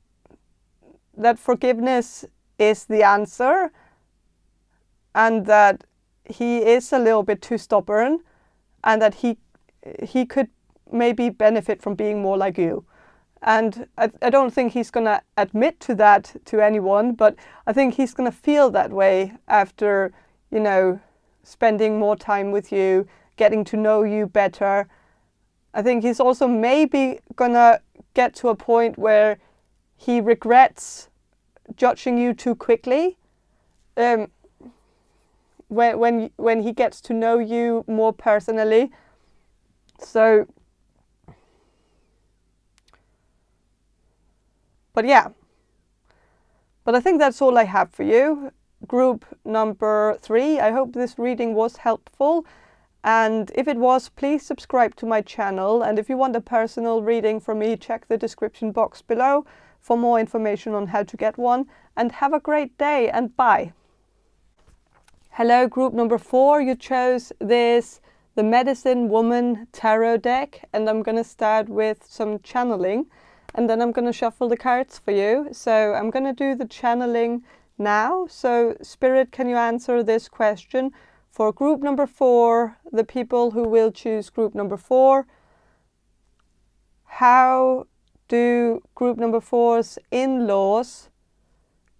forgiveness is the answer, and that he is a little bit too stubborn, and that he could maybe benefit from being more like you. And I don't think he's going to admit to that to anyone, but I think he's going to feel that way after, spending more time with you, getting to know you better. I think he's also maybe going to get to a point where he regrets judging you too quickly. When he gets to know you more personally. So, but yeah. But I think that's all I have for you. Group number 3. I hope this reading was helpful. And if it was, please subscribe to my channel. And if you want a personal reading from me, check the description box below for more information on how to get one. And have a great day, and bye. Hello, group number 4. You chose the Medicine Woman Tarot deck, and I'm going to start with some channeling, and then I'm going to shuffle the cards for you. So I'm going to do the channeling now. So Spirit, can you answer this question for group number 4, the people who will choose group number 4? How do group number 4's in-laws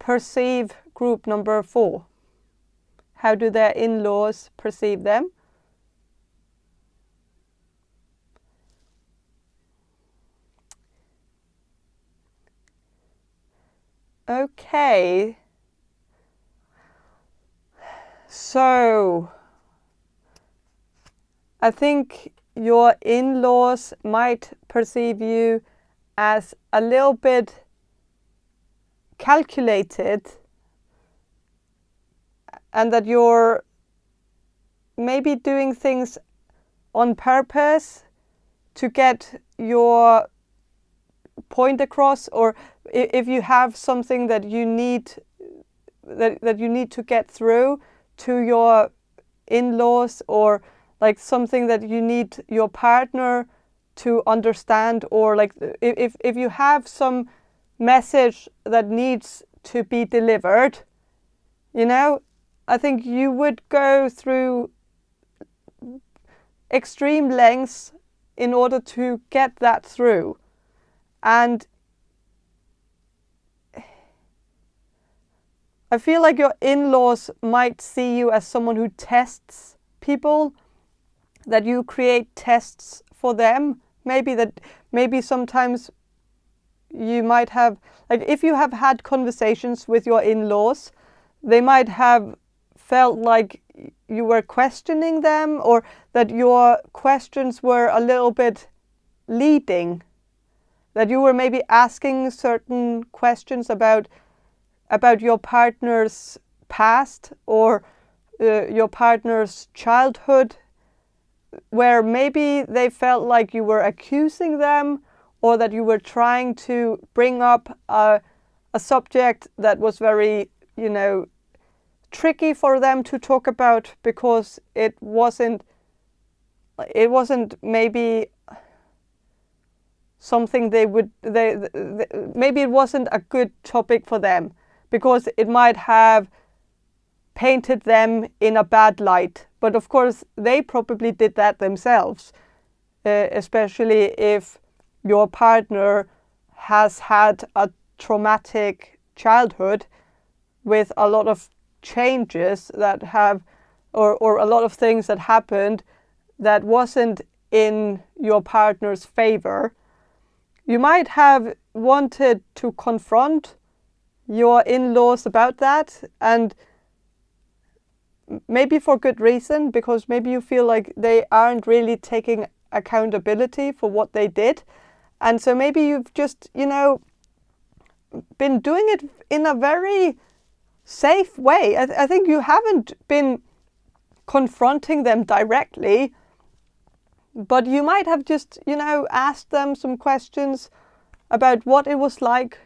perceive group number 4? How do their in-laws perceive them? Okay. So, I think your in-laws might perceive you as a little bit calculated, and that you're maybe doing things on purpose to get your point across, or if you have something that you need that you need to get through to your in-laws, or like something that you need your partner to understand, or like if you have some message that needs to be delivered, I think you would go through extreme lengths in order to get that through. And I feel like your in-laws might see you as someone who tests people, that you create tests for them. Maybe sometimes you might have, like, if you have had conversations with your in-laws, they might have felt like you were questioning them, or that your questions were a little bit leading. that you were maybe asking certain questions about your partner's past or your partner's childhood, where maybe they felt like you were accusing them, or that you were trying to bring up a subject that was very, tricky for them to talk about, because it wasn't maybe something maybe it wasn't a good topic for them, because it might have painted them in a bad light. But of course they probably did that themselves, especially if your partner has had a traumatic childhood with a lot of changes that have, or a lot of things that happened that wasn't in your partner's favor. You might have wanted to confront your in-laws about that, and maybe for good reason, because maybe you feel like they aren't really taking accountability for what they did. And so maybe you've just, been doing it in a very safe way. I think you haven't been confronting them directly, but you might have just, asked them some questions about what it was like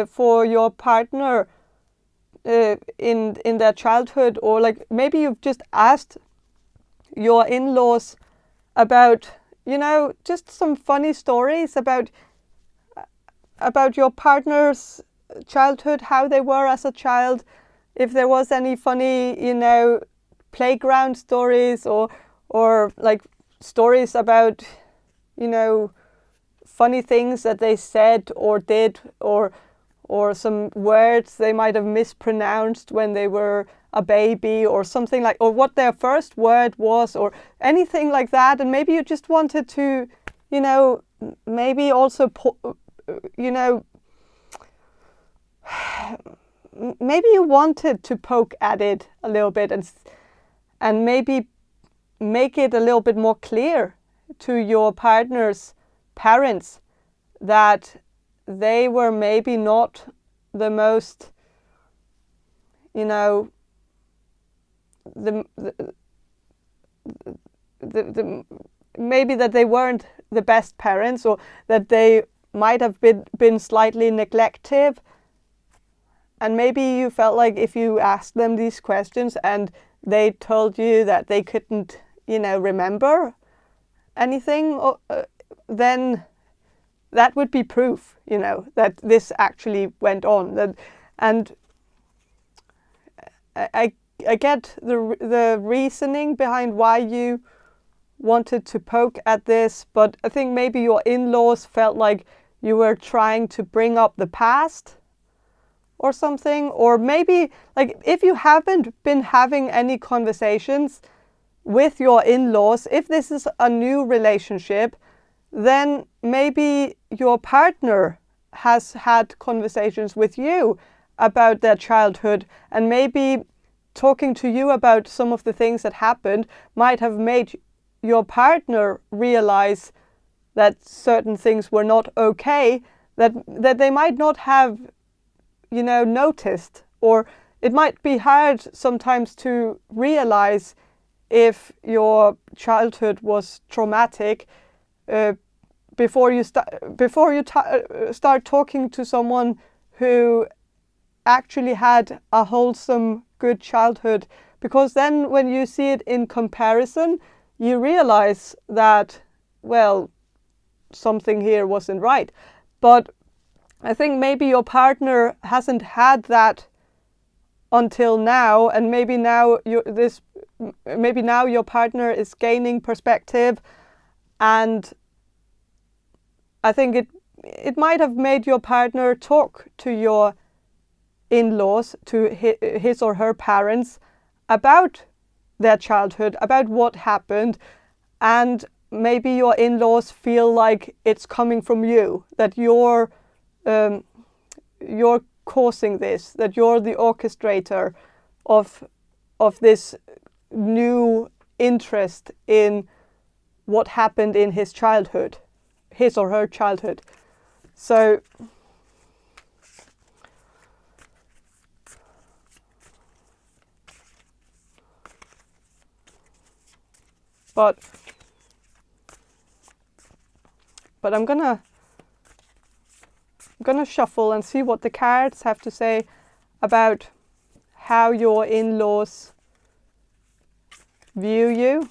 for your partner in their childhood, or like maybe you've just asked your in-laws about, just some funny stories about your partner's childhood, how they were as a child, if there was any funny, playground stories, or like stories about, funny things that they said or did, or some words they might have mispronounced when they were a baby, or something like, or what their first word was, or anything like that. And maybe you just wanted to, maybe also, maybe you wanted to poke at it a little bit, and maybe make it a little bit more clear to your partner's parents that they were maybe not the most, maybe that they weren't the best parents, or that they might have been slightly neglective. And maybe you felt like if you asked them these questions and they told you that they couldn't, remember anything, then that would be proof, that this actually went on. And I get the reasoning behind why you wanted to poke at this, but I think maybe your in-laws felt like you were trying to bring up the past or something. Or maybe, like, if you haven't been having any conversations with your in-laws, if this is a new relationship, then maybe your partner has had conversations with you about their childhood, and maybe talking to you about some of the things that happened might have made your partner realize that certain things were not okay, that they might not have, noticed. Or it might be hard sometimes to realize if your childhood was traumatic before you start talking to someone who actually had a wholesome, good childhood. Because then when you see it in comparison, you realize that, well, something here wasn't right. But I think maybe your partner hasn't had that until now, and maybe now your partner is gaining perspective, and I think it might have made your partner talk to your in-laws, to his or her parents, about their childhood, about what happened, and maybe your in-laws feel like it's coming from you, that you're causing this, that you're the orchestrator of this new interest in what happened in his childhood, his or her childhood. So but I'm gonna shuffle and see what the cards have to say about how your in-laws view you.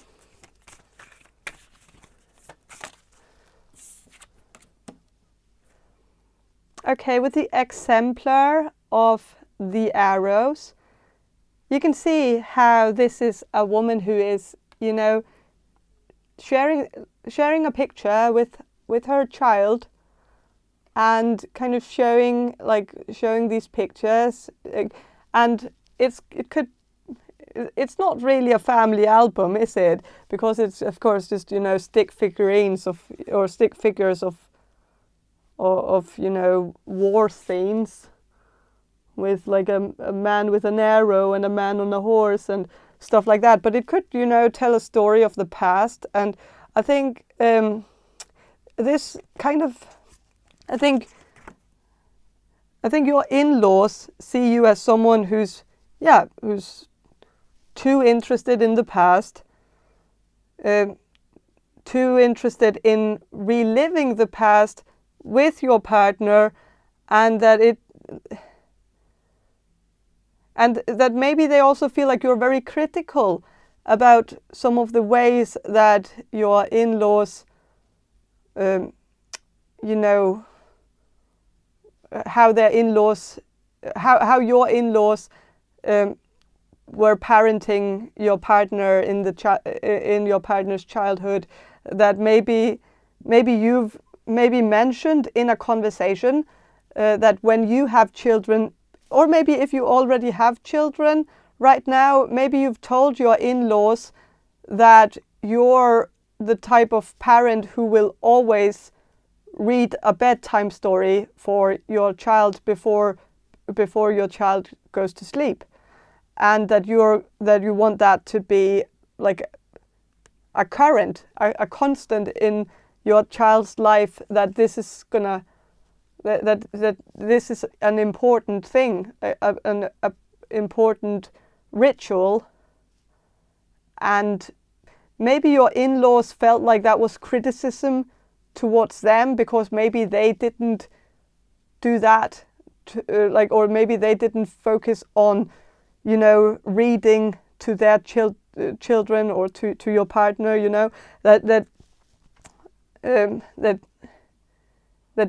Okay, with the exemplar of the arrows, you can see how this is a woman who is, you know, sharing a picture with her child, and kind of showing these pictures, and it's not really a family album, is it? Because it's of course just, you know, stick figures of you know, war scenes with like a man with an arrow and a man on a horse and stuff like that. But it could, you know, tell a story of the past. And I think this kind of, I think your in-laws see you as someone who's too interested in the past, too interested in reliving the past with your partner, and that maybe they also feel like you're very critical about some of the ways that your in-laws, you know, how your in-laws were parenting your partner in your partner's childhood. That maybe you've mentioned in a conversation that when you have children, or maybe if you already have children right now, maybe you've told your in-laws that you're the type of parent who will always read a bedtime story for your child before your child goes to sleep, and that you want that to be like a constant in your child's life, that this is gonna that this is an important thing, an important ritual. And maybe your in-laws felt like that was criticism towards them, because maybe they didn't do that, or maybe they didn't focus on, you know, reading to their children or to your partner, you know, that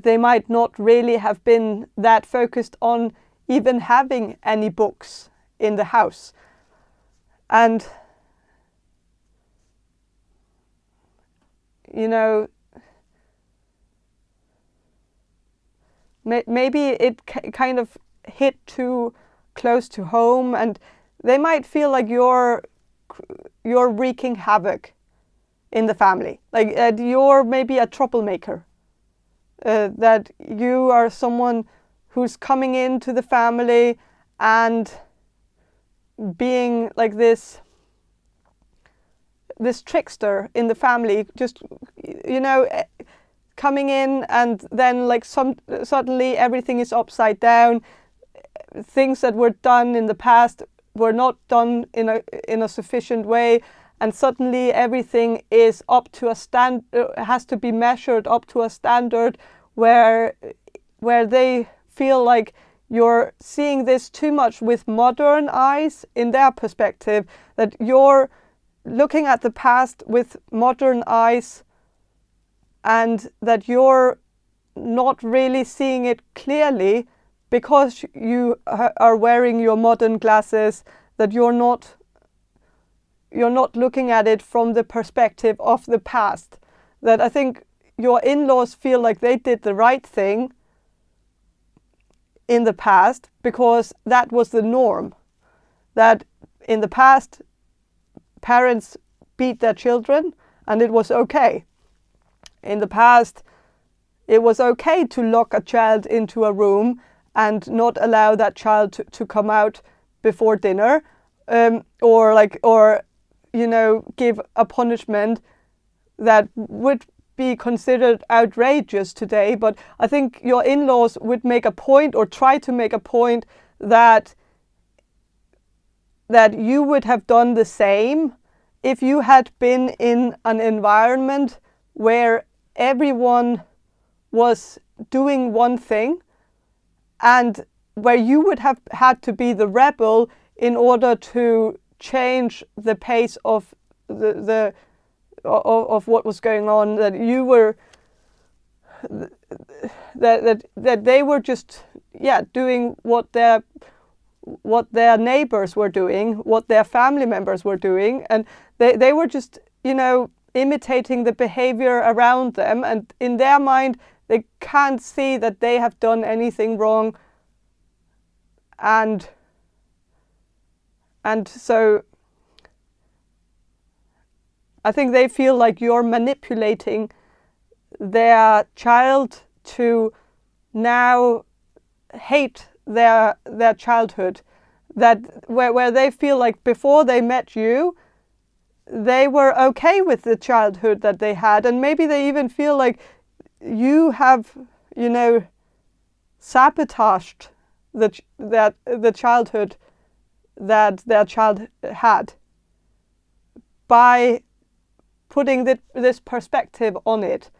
they might not really have been that focused on even having any books in the house. And, you know, maybe it kind of hit too close to home, and they might feel like you're wreaking havoc in the family, like you're maybe a troublemaker, that you are someone who's coming into the family and being like this trickster in the family, just, you know, coming in, and then like suddenly everything is upside down. Things that were done in the past were not done in a sufficient way, and suddenly everything is up to has to be measured up to a standard where they feel like you're seeing this too much with modern eyes in their perspective, that you're looking at the past with modern eyes, and that you're not really seeing it clearly because you are wearing your modern glasses, that you're not looking at it from the perspective of the past. That I think your in-laws feel like they did the right thing in the past because that was the norm. That in the past, parents beat their children and it was okay. In the past, it was okay to lock a child into a room and not allow that child to come out before dinner, or you know, give a punishment that would be considered outrageous today, but I think your in-laws would make a point, or try to make a point, that you would have done the same if you had been in an environment where everyone was doing one thing, and where you would have had to be the rebel in order to change the pace of of what was going on. That you were that they were just doing what their neighbors were doing, what their family members were doing, and they were just imitating the behavior around them, and in their mind they can't see that they have done anything wrong. And so I think they feel like you're manipulating their child to now hate their childhood, that where they feel like before they met you, they were okay with the childhood that they had, and maybe they even feel like you have sabotaged the childhood that their child had by putting this perspective on it,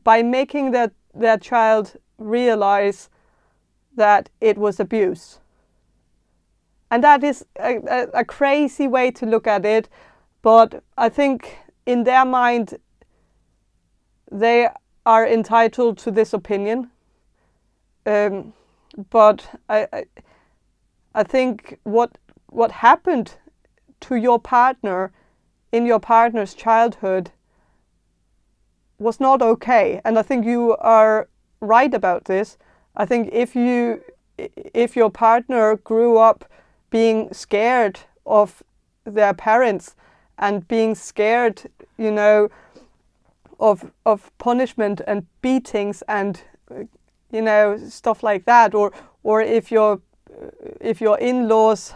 by making their child realize that it was abuse. And that is a crazy way to look at it, but I think in their mind they are entitled to this opinion. But I think what happened to your partner in your partner's childhood was not okay, and I think you are right about this. I think if your partner grew up being scared of their parents and being scared, of punishment and beatings and stuff like that, or if your in-laws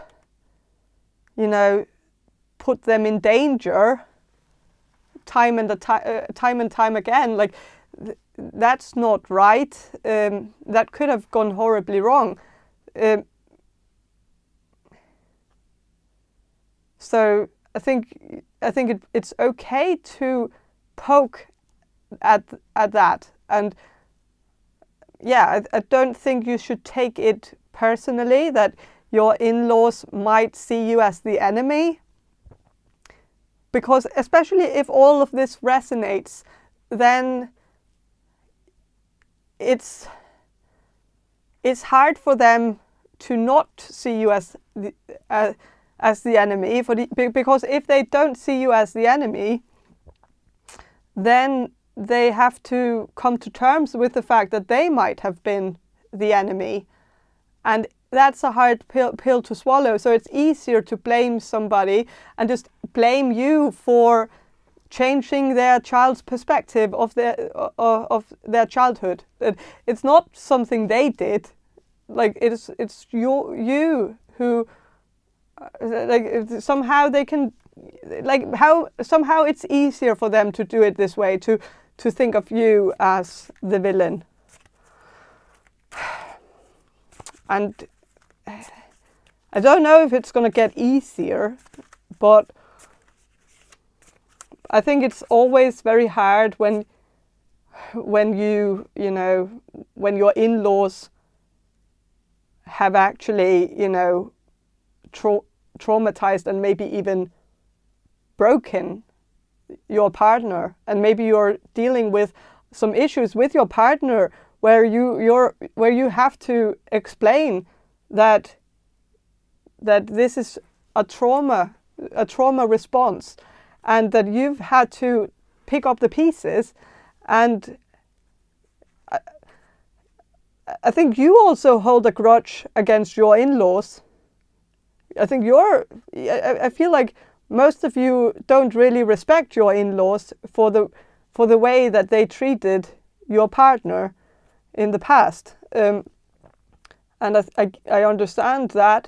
put them in danger time and time again, like that's not right. That could have gone horribly wrong. So I think it's okay to poke at that, and I don't think you should take it personally that your in-laws might see you as the enemy, because especially if all of this resonates, then it's hard for them to not see you as the enemy, because if they don't see you as the enemy, then they have to come to terms with the fact that they might have been the enemy, and that's a hard pill to swallow. So it's easier to blame somebody and just blame you for changing their child's perspective of their childhood. It's not something they did. Like it's you who like somehow they can somehow it's easier for them to do it this way, to think of you as the villain. And I don't know if it's going to get easier, but I think it's always very hard when your in-laws have actually, traumatized and maybe even broken your partner, and maybe you're dealing with some issues with your partner where you have to explain that this is a trauma response, and that you've had to pick up the pieces. And I think you also hold a grudge against your in-laws. I feel like most of you don't really respect your in-laws for the way that they treated your partner in the past. And I understand that.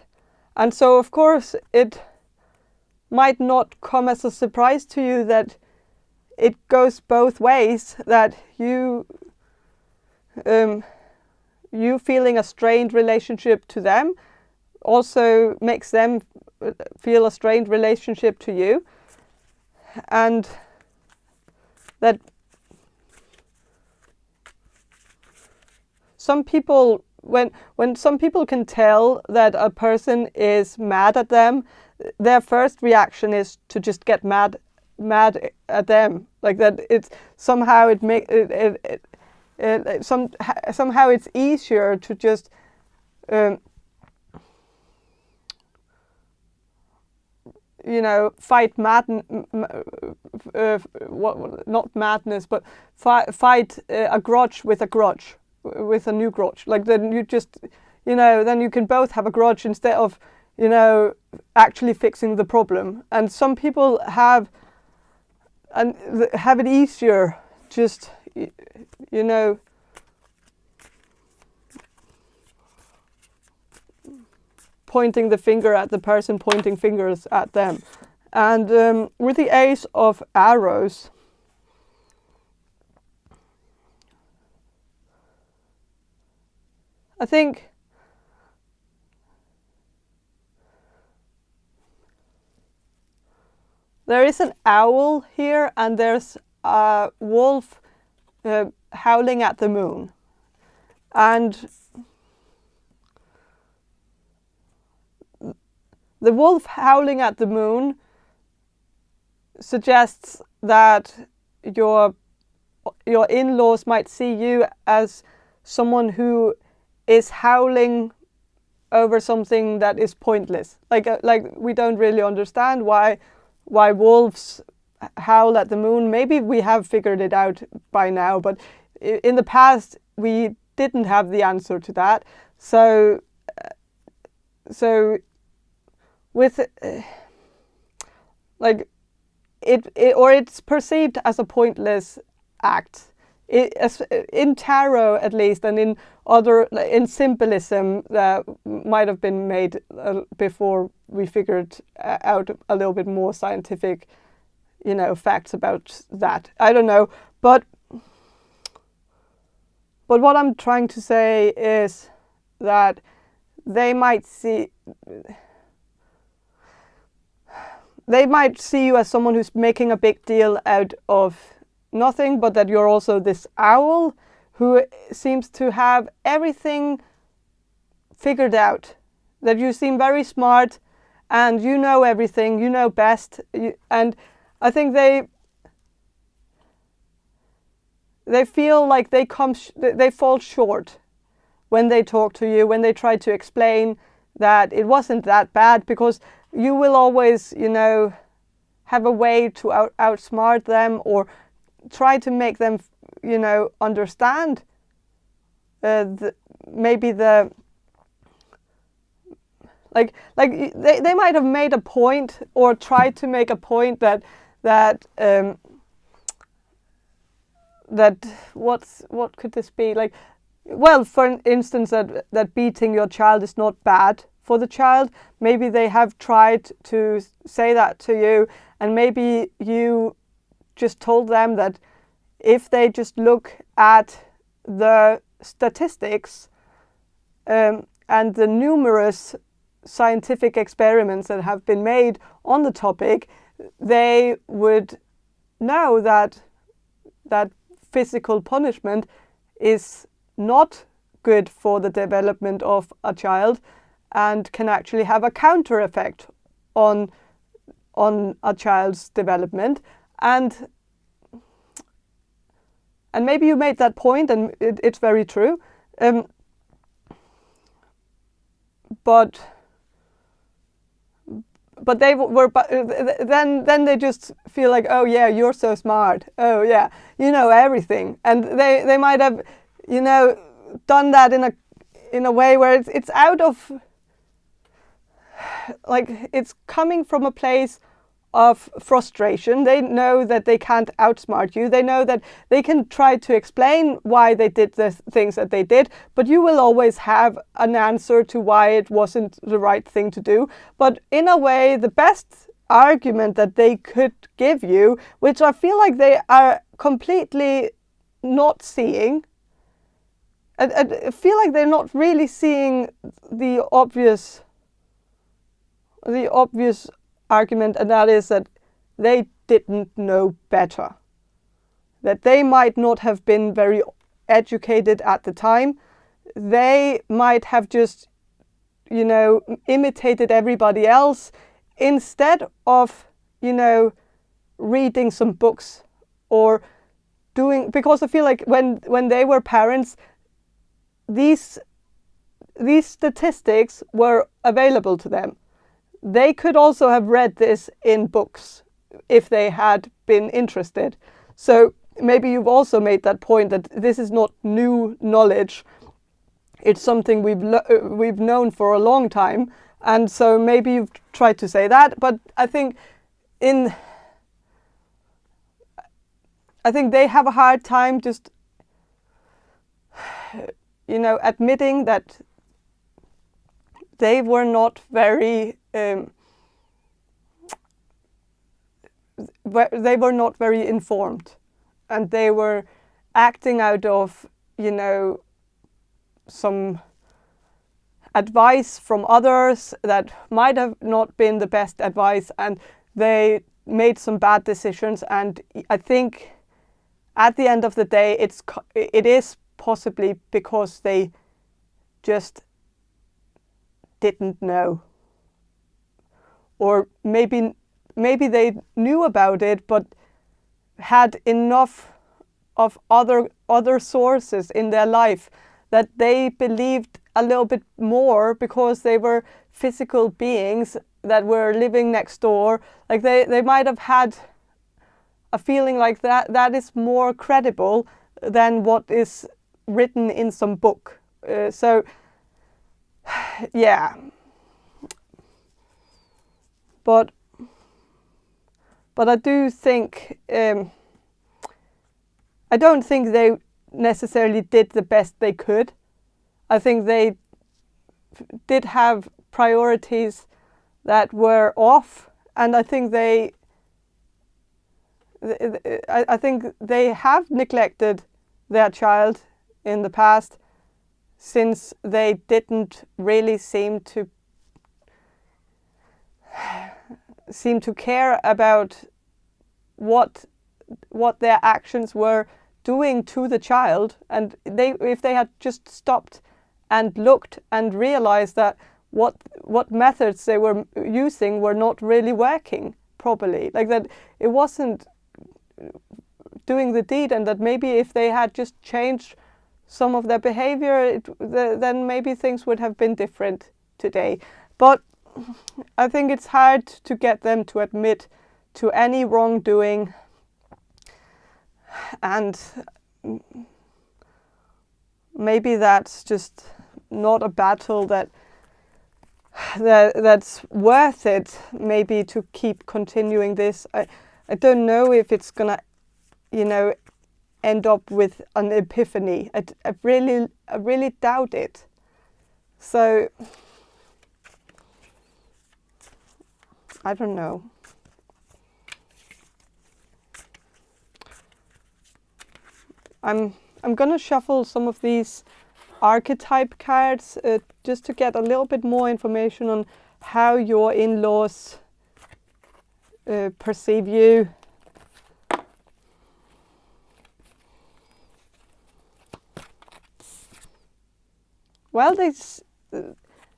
And so, of course, it might not come as a surprise to you that it goes both ways, that you feeling a strained relationship to them also makes them feel a strained relationship to you, and that some people, when some people can tell that a person is mad at them, their first reaction is to just get mad at them, like that. It's somehow somehow it's easier to just fight not madness, but fight a grudge with a grudge, with a new grudge. Like then you just, then you can both have a grudge instead of, actually fixing the problem. And some people have it easier, just, pointing the finger at the person, pointing fingers at them. And with the Ace of Arrows, I think there is an owl here, and there's a wolf howling at the moon. And the wolf howling at the moon suggests that your in-laws might see you as someone who is howling over something that is pointless. Like we don't really understand why wolves howl at the moon. Maybe we have figured it out by now, but in the past we didn't have the answer to that. So with it's perceived as a pointless act. In tarot, at least, and in symbolism that might have been made before we figured out a little bit more scientific, facts about that. I don't know, but what I'm trying to say is that they might see you as someone who's making a big deal out of nothing, but that you're also this owl who seems to have everything figured out, that you seem very smart and you know everything, you know best. And I think they feel like they fall short when they talk to you, when they try to explain that it wasn't that bad, because you will always, have a way to outsmart them, or try to make them, understand maybe they might have made a point, or tried to make a point that what could this be? Like, well, for instance, that beating your child is not bad for the child. Maybe they have tried to say that to you, and maybe you just told them that if they just look at the statistics and the numerous scientific experiments that have been made on the topic, they would know that physical punishment is not good for the development of a child, and can actually have a counter effect on a child's development. And maybe you made that point, and it's very true. But they were then they just feel like, oh yeah, you're so smart. Oh yeah, you know everything. And they might have, done that in a way where it's out of, like, it's coming from a place of frustration. They know that they can't outsmart you. They know that they can try to explain why they did the things that they did, but you will always have an answer to why it wasn't the right thing to do. But in a way, the best argument that they could give you, which I feel like they are completely not seeing. I feel like they're not really seeing the obvious argument, and that is that they didn't know better. That they might not have been very educated at the time. They might have just, imitated everybody else instead of, reading some books or doing, because I feel like when they were parents, these statistics were available to them. They could also have read this in books if they had been interested. So maybe you've also made that point that this is not new knowledge. It's something we've known for a long time, and so maybe you've tried to say that. But I think they have a hard time just, admitting that they were not very informed, and they were acting out of, some advice from others that might have not been the best advice, and they made some bad decisions. And I think at the end of the day, it is possibly because they just didn't know, or maybe they knew about it but had enough of other sources in their life that they believed a little bit more, because they were physical beings that were living next door. Like they might have had a feeling like that is more credible than what is written in some book. So yeah, but I do think I don't think they necessarily did the best they could. I think they did have priorities that were off, and I think they have neglected their child in the past, since they didn't really seem to care about what their actions were doing to the child. And if they had just stopped and looked and realized that what methods they were using were not really working properly, like that it wasn't doing the deed, and that maybe if they had just changed some of their behavior, then maybe things would have been different today. But I think it's hard to get them to admit to any wrongdoing, and maybe that's just not a battle that's worth it, maybe, to keep continuing this. I don't know if it's gonna, end up with an epiphany. I really doubt it. So I don't know. I'm gonna shuffle some of these archetype cards just to get a little bit more information on how your in-laws perceive you. Well,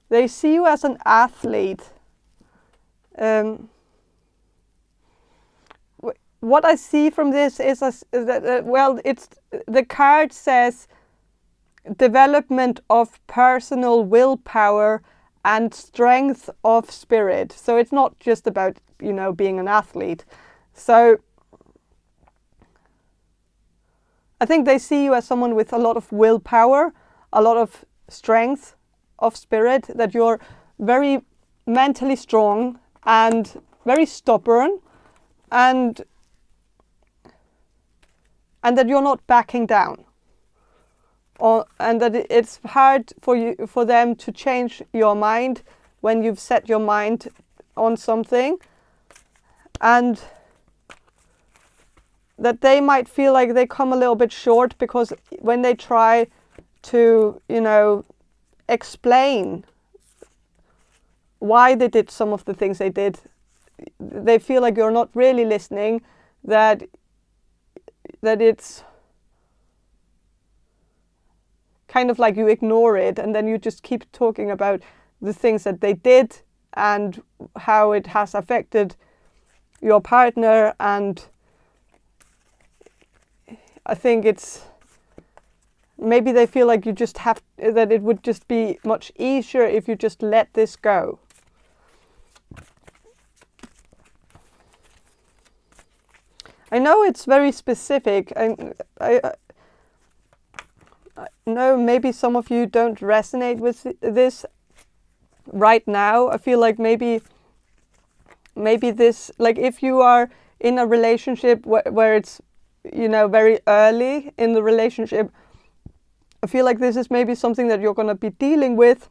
they see you as an athlete. What I see from this is that it's the card says development of personal willpower and strength of spirit. So it's not just about, being an athlete. So I think they see you as someone with a lot of willpower, a lot of strength of spirit, that you're very mentally strong and very stubborn, and that you're not backing down, and that it's hard for them to change your mind when you've set your mind on something. and that they might feel like they come a little bit short, because when they try to, explain why they did some of the things they did, they feel like you're not really listening, that it's kind of like you ignore it, and then you just keep talking about the things that they did and how it has affected your partner. And I think it's maybe they feel like you just have, that it would just be much easier if you just let this go. I know it's very specific, and I know maybe some of you don't resonate with this right now. I feel like maybe this, like if you are in a relationship where it's, very early in the relationship, I feel like this is maybe something that you're going to be dealing with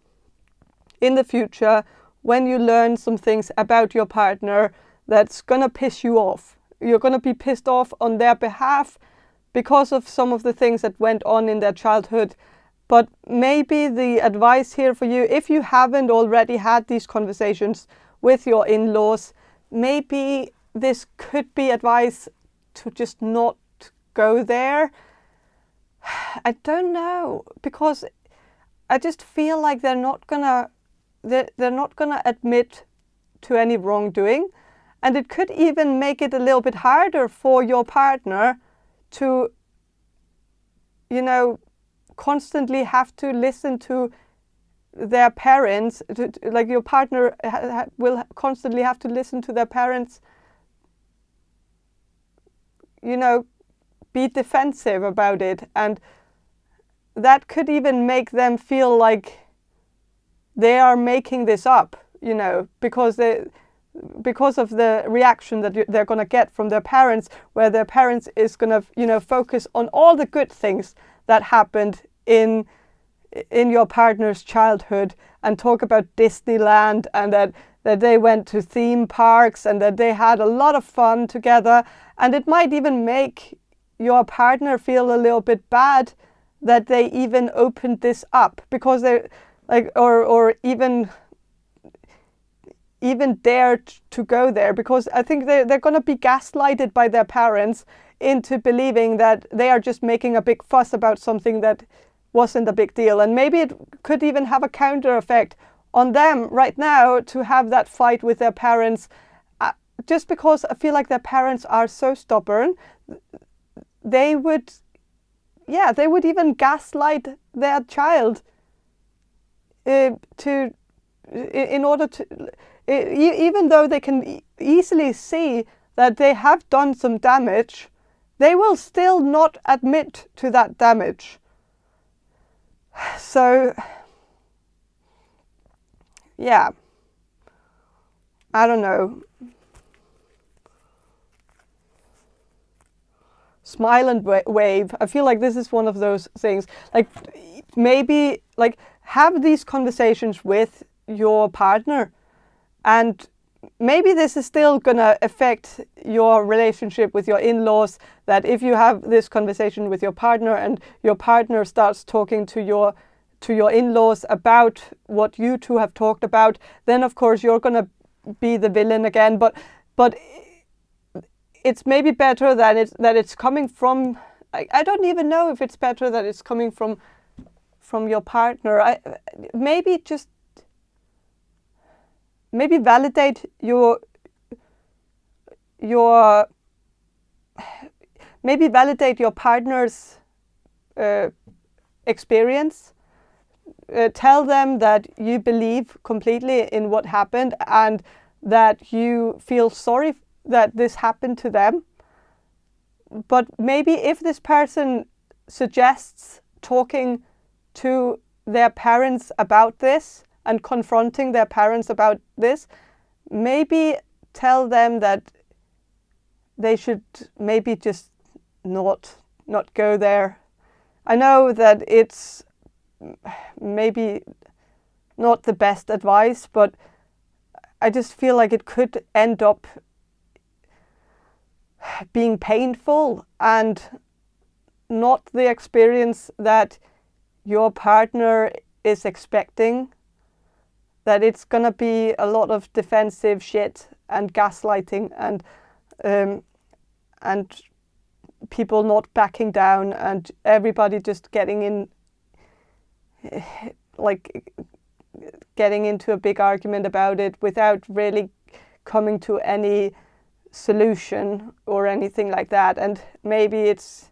in the future, when you learn some things about your partner that's going to piss you off. You're going to be pissed off on their behalf because of some of the things that went on in their childhood. But maybe the advice here for you, if you haven't already had these conversations with your in-laws, maybe this could be advice to just not go there. I don't know, because I just feel like they're not gonna admit to any wrongdoing, and it could even make it a little bit harder for your partner to, constantly have to listen to their parents. Like your partner will constantly have to listen to their parents, be defensive about it, and that could even make them feel like they are making this up, because of the reaction that they're going to get from their parents, where their parents is going to, focus on all the good things that happened in your partner's childhood, and talk about Disneyland, and that they went to theme parks, and that they had a lot of fun together. And it might even make your partner feel a little bit bad that they even opened this up, because they or even dared to go there, because I think they're going to be gaslighted by their parents into believing that they are just making a big fuss about something that wasn't a big deal. And maybe it could even have a counter effect on them right now to have that fight with their parents, just because I feel like their parents are so stubborn. They would even gaslight their child in order to, even though they can easily see that they have done some damage, they will still not admit to that damage. So, yeah, I don't know. Smile and wave. I feel like this is one of those things. Like, maybe have these conversations with your partner, and maybe this is still gonna affect your relationship with your in-laws, that if you have this conversation with your partner and your partner starts talking to your in-laws about what you two have talked about, then of course you're gonna be the villain again. But it's maybe better that it's coming from, I don't even know if it's better that it's coming from your partner. Maybe validate your partner's experience. Tell them that you believe completely in what happened, and that you feel sorry that this happened to them. But maybe if this person suggests talking to their parents about this and confronting their parents about this, maybe tell them that they should maybe just not go there. I know that it's maybe not the best advice, but I just feel like it could end up being painful and not the experience that your partner is expecting, that it's gonna be a lot of defensive shit and gaslighting and people not backing down and everybody just getting in, like getting into a big argument about it without really coming to any solution or anything like that. And maybe it's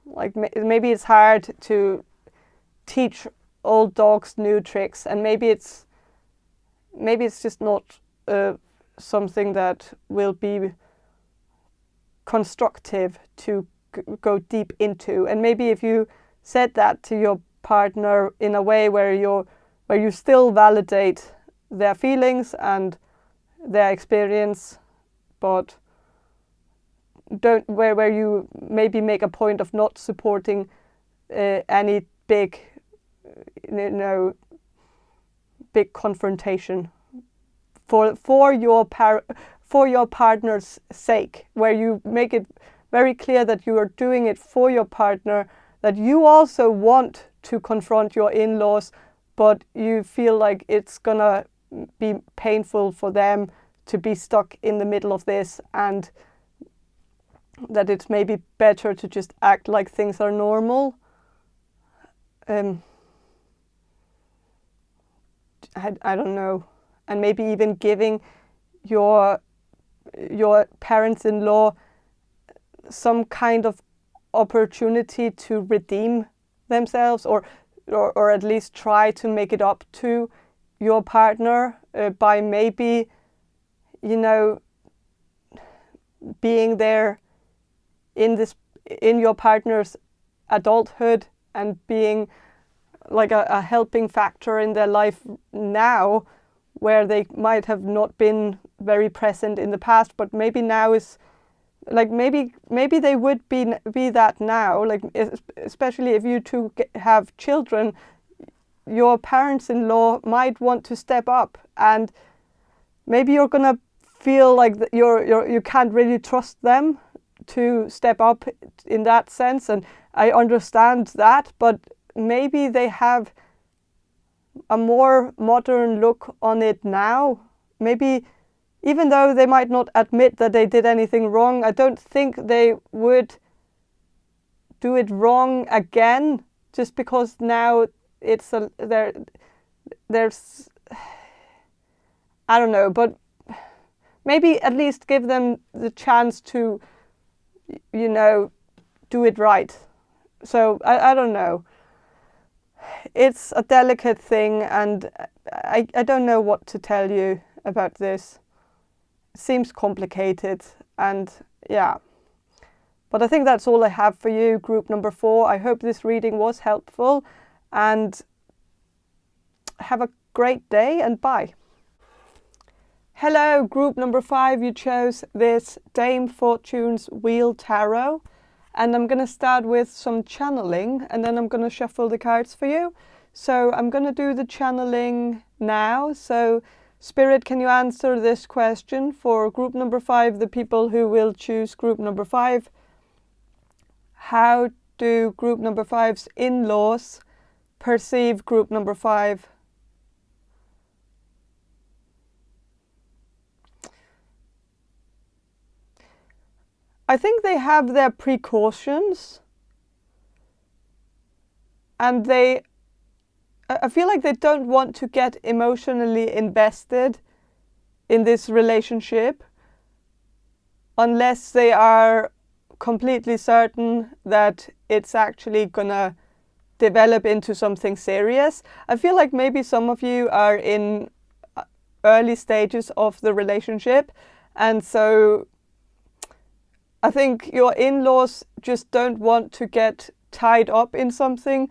like, maybe it's hard to teach old dogs new tricks, and maybe it's just not something that will be constructive to go deep into. And maybe if you said that to your partner in a way where you still validate their feelings and their experience, but don't where you maybe make a point of not supporting any big big confrontation for your partner's sake, where you make it very clear that you are doing it for your partner, that you also want to confront your in-laws, but you feel like it's gonna be painful for them to be stuck in the middle of this, and that it's maybe better to just act like things are normal. I don't know. And maybe even giving your parents-in-law some kind of opportunity to redeem themselves, or at least try to make it up to your partner by maybe, being there in your partner's adulthood and being like a helping factor in their life now, where they might have not been very present in the past, but maybe now is like, maybe they would be that now, like especially if you two have children, your parents-in-law might want to step up, and maybe you're gonna feel like that you can't really trust them to step up in that sense, and I understand that, but maybe they have a more modern look on it now. Maybe even though they might not admit that they did anything wrong, I don't think they would do it wrong again just because now it's there's I don't know, but maybe at least give them the chance to do it right. So I don't know. It's a delicate thing, and I don't know what to tell you about this. It seems complicated, and yeah. But I think that's all I have for you, group number 4. I hope this reading was helpful, and have a great day, and bye. Hello, group number 5. You chose this Dame Fortune's Wheel Tarot. And I'm going to start with some channeling, and then I'm going to shuffle the cards for you. So I'm going to do the channeling now. So Spirit, can you answer this question for group number 5, the people who will choose group number 5? How do group number 5's in-laws perceive group number 5? I think they have their precautions, and I feel like they don't want to get emotionally invested in this relationship unless they are completely certain that it's actually gonna develop into something serious. I feel like maybe some of you are in early stages of the relationship, and so I think your in-laws just don't want to get tied up in something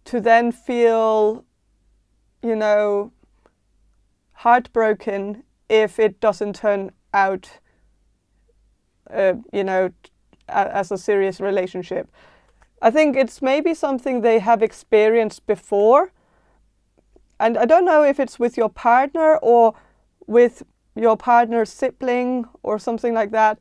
to then feel, heartbroken if it doesn't turn out, as a serious relationship. I think it's maybe something they have experienced before. And I don't know if it's with your partner or with your partner's sibling or something like that.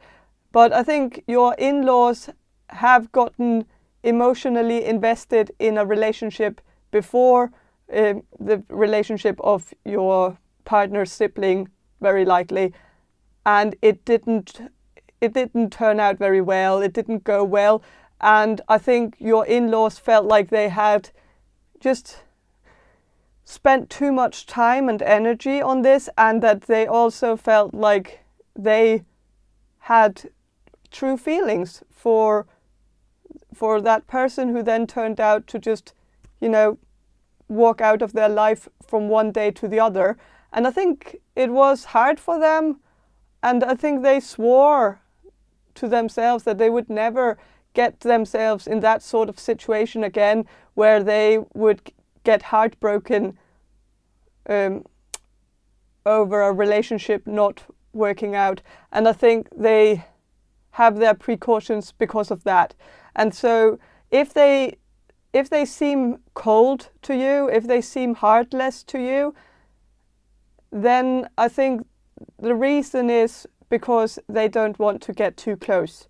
But I think your in-laws have gotten emotionally invested in a relationship before the relationship of your partner's sibling, very likely, and it didn't turn out very well. It didn't go well, and I think your in-laws felt like they had just spent too much time and energy on this, and that they also felt like they had true feelings for that person, who then turned out to just, walk out of their life from one day to the other. And I think it was hard for them, and I think they swore to themselves that they would never get themselves in that sort of situation again, where they would get heartbroken over a relationship not working out. And I think they have their precautions because of that. And so if they seem cold to you, if they seem heartless to you, then I think the reason is because they don't want to get too close.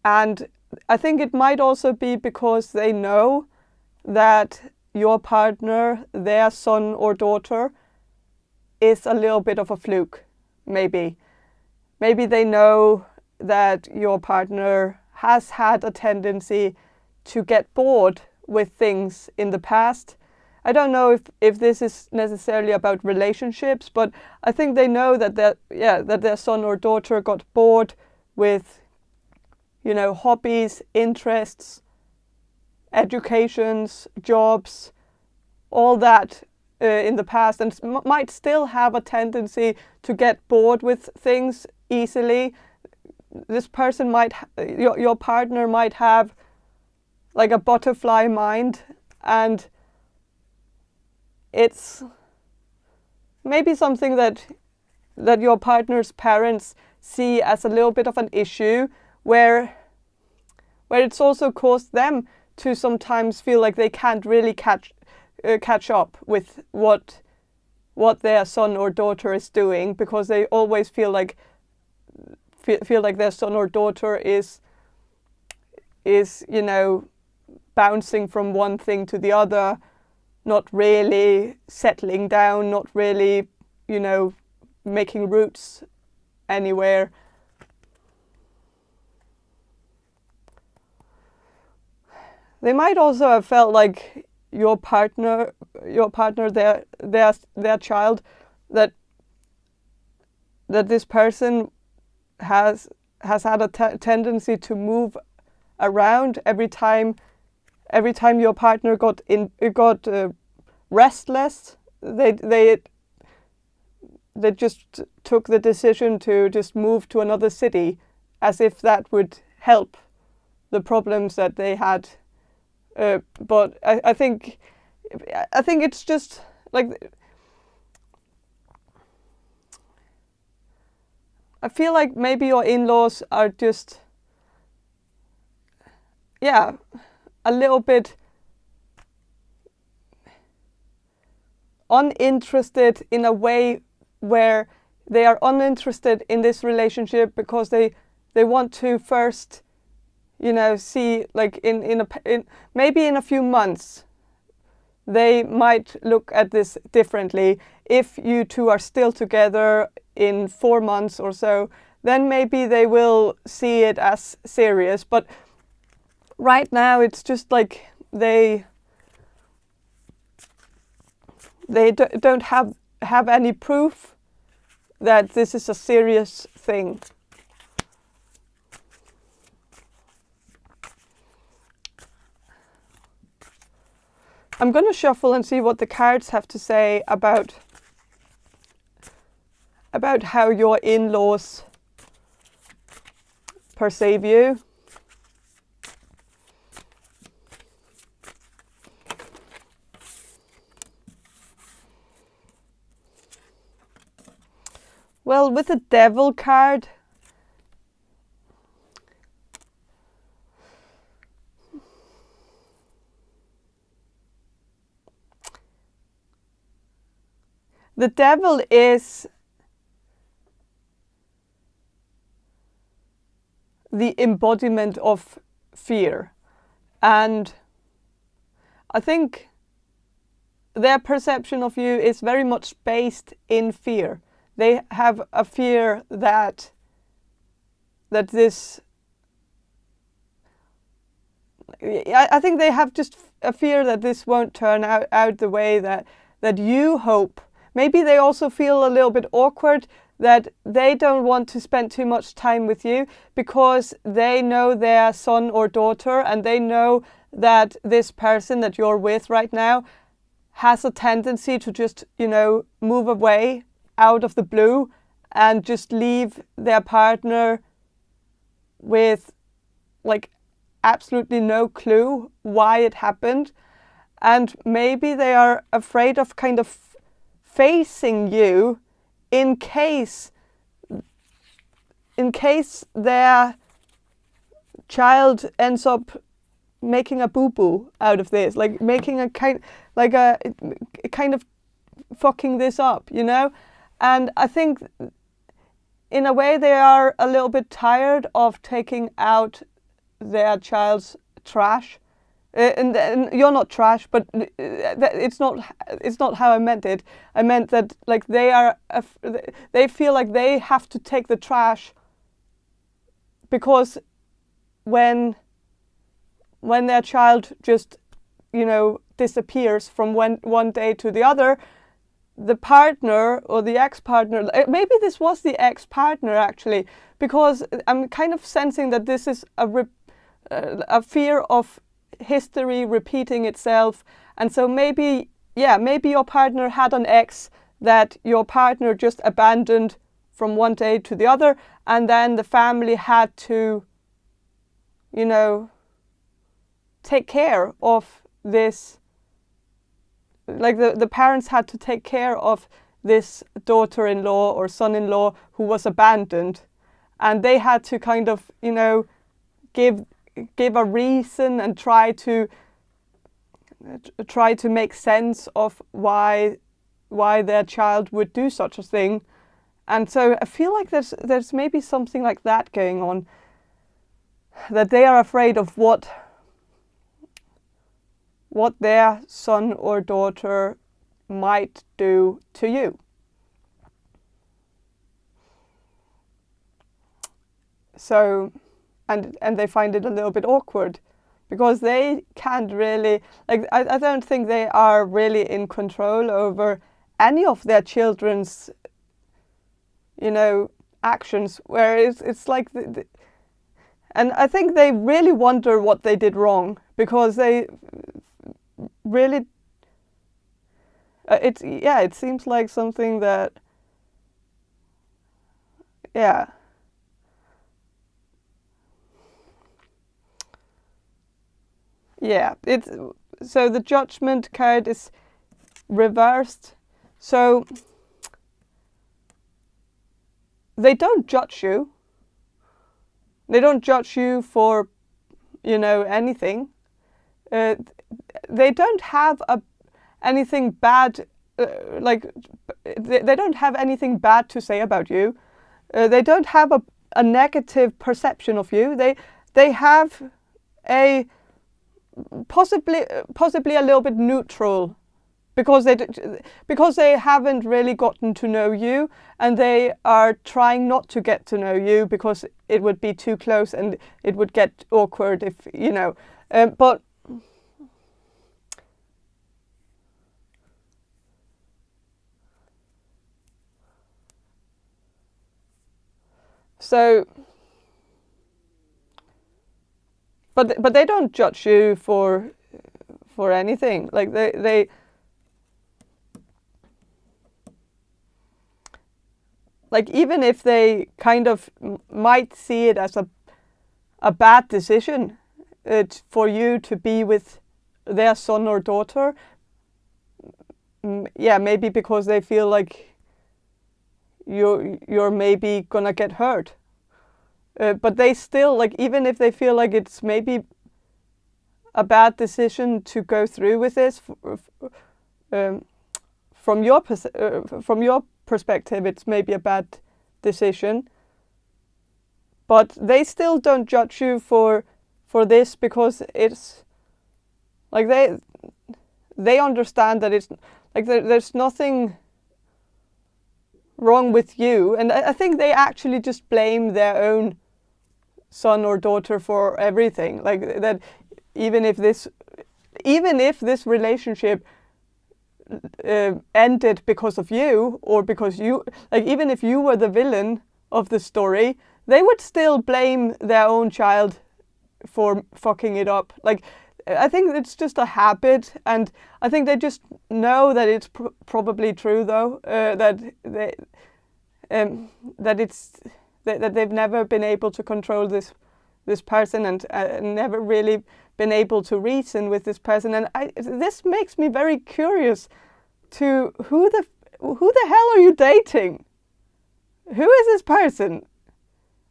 And I think it might also be because they know that your partner, their son or daughter, is a little bit of a fluke, maybe. Maybe they know that your partner has had a tendency to get bored with things in the past. I don't know if this is necessarily about relationships, but I think they know that their son or daughter got bored with, hobbies, interests, educations, jobs, all that in the past, and might still have a tendency to get bored with things easily. This person your partner might have like a butterfly mind, and it's maybe something that your partner's parents see as a little bit of an issue, where it's also caused them to sometimes feel like they can't really catch up with what their son or daughter is doing, because they always feel like their son or daughter is bouncing from one thing to the other, not really settling down, not really making roots anywhere. They might also have felt like your partner, their child, that this person has had a tendency to move around every time your partner got restless. They just took the decision to just move to another city, as if that would help the problems that they had. But I think it's just like, I feel like maybe your in-laws are just, a little bit uninterested, in a way where they are uninterested in this relationship because they want to first, see, like in maybe in a few months they might look at this differently. If you two are still together in 4 months or so, then maybe they will see it as serious. But right now it's just like they don't have any proof that this is a serious thing. I'm going to shuffle and see what the cards have to say about how your in-laws perceive you. Well, with the Devil card, the devil is the embodiment of fear. And I think their perception of you is very much based in fear. They have a fear that this... I think they have just a fear that this won't turn out the way that you hope. Maybe they also feel a little bit awkward that they don't want to spend too much time with you because they know their son or daughter, and they know that this person that you're with right now has a tendency to just, move away out of the blue and just leave their partner with like absolutely no clue why it happened. And maybe they are afraid of kind of facing you in case their child ends up making a boo-boo out of this, like making a kind of fucking this up, And I think in a way they are a little bit tired of taking out their child's trash. And you're not trash, but it's not how I meant it. I meant that like they feel like they have to take the trash because when their child just disappears from one day to the other, the partner or the ex-partner, maybe this was the ex-partner actually, because I'm kind of sensing that this is a fear of history repeating itself. And so maybe your partner had an ex that your partner just abandoned from one day to the other, and then the family had to take care of this, like the parents had to take care of this daughter-in-law or son-in-law who was abandoned, and they had to kind of give a reason and try to make sense of why their child would do such a thing. And so I feel like there's maybe something like that going on, that they are afraid of what their son or daughter might do to you. So and they find it a little bit awkward because they can't really, like, I don't think they are really in control over any of their children's, actions, where it's like, and I think they really wonder what they did wrong, because they really, it seems like something that, so the Judgment card is reversed. So they don't judge you. They don't judge you for, anything. They don't have anything bad, they don't have anything bad to say about you. They don't have a negative perception of you. They have a possibly a little bit neutral, because they haven't really gotten to know you, and they are trying not to get to know you because it would be too close and it would get awkward if but so but they don't judge you for anything. Like they like, even if they kind of might see it as a bad decision for you to be with their son or daughter, maybe because they feel like you're maybe gonna get hurt. But they still, like, even if they feel like it's maybe a bad decision to go through with this from your perspective, it's maybe a bad decision. But they still don't judge you for this, because it's like they understand that it's like there's nothing wrong with you, and I think they actually just blame their own son or daughter for everything. Like that, even if this relationship ended because of you, or because you, like, even if you were the villain of the story, they would still blame their own child for fucking it up. Like, I think it's just a habit, and I think they just know that it's probably true, though, that they've never been able to control this person, and never really been able to reason with this person. And this makes me very curious to who the hell are you dating? Who is this person?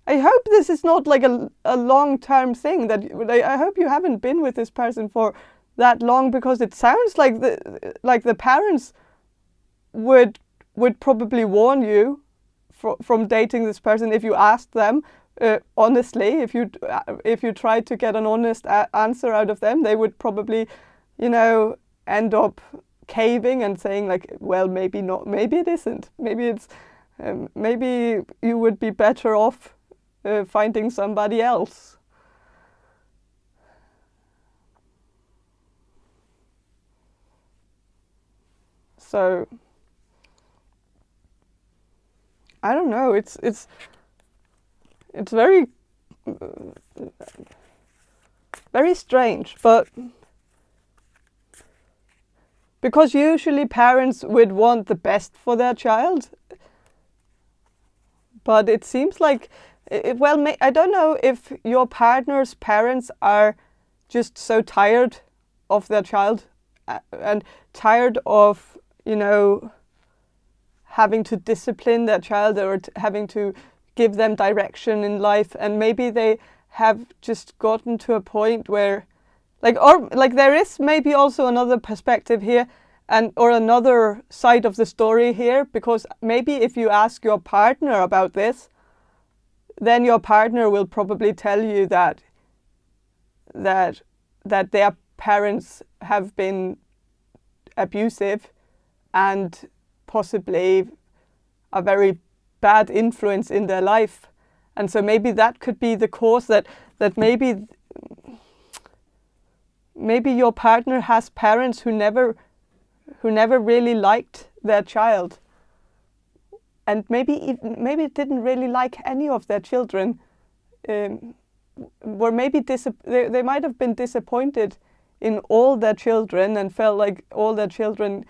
I hope this is not like a long-term thing. That I hope you haven't been with this person for that long, because it sounds like the parents would probably warn you from dating this person if you asked them honestly. If you tried to get an honest answer out of them, they would probably, end up caving and saying like, well, maybe not, maybe it isn't, maybe it's, maybe you would be better off finding somebody else. So I don't know. It's very very strange, but because usually parents would want the best for their child, but it seems like I don't know if your partner's parents are just so tired of their child and tired of, having to discipline their child, or having to give them direction in life, and maybe they have just gotten to a point where, there is maybe also another perspective here, or another side of the story here, because maybe if you ask your partner about this, then your partner will probably tell you that their parents have been abusive and possibly a very bad influence in their life. And so maybe that could be the cause, that maybe your partner has parents who never really liked their child, and maybe didn't really like any of their children, were maybe they might have been disappointed in all their children, and felt like all their children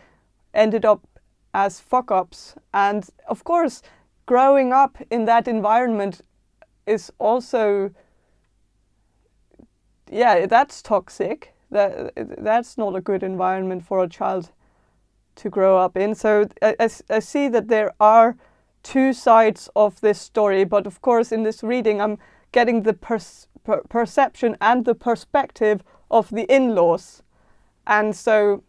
ended up as fuck-ups. And of course, growing up in that environment is also, that's toxic. That's not a good environment for a child to grow up in. So I see that there are two sides of this story, but of course in this reading I'm getting the perception and the perspective of the in-laws. And so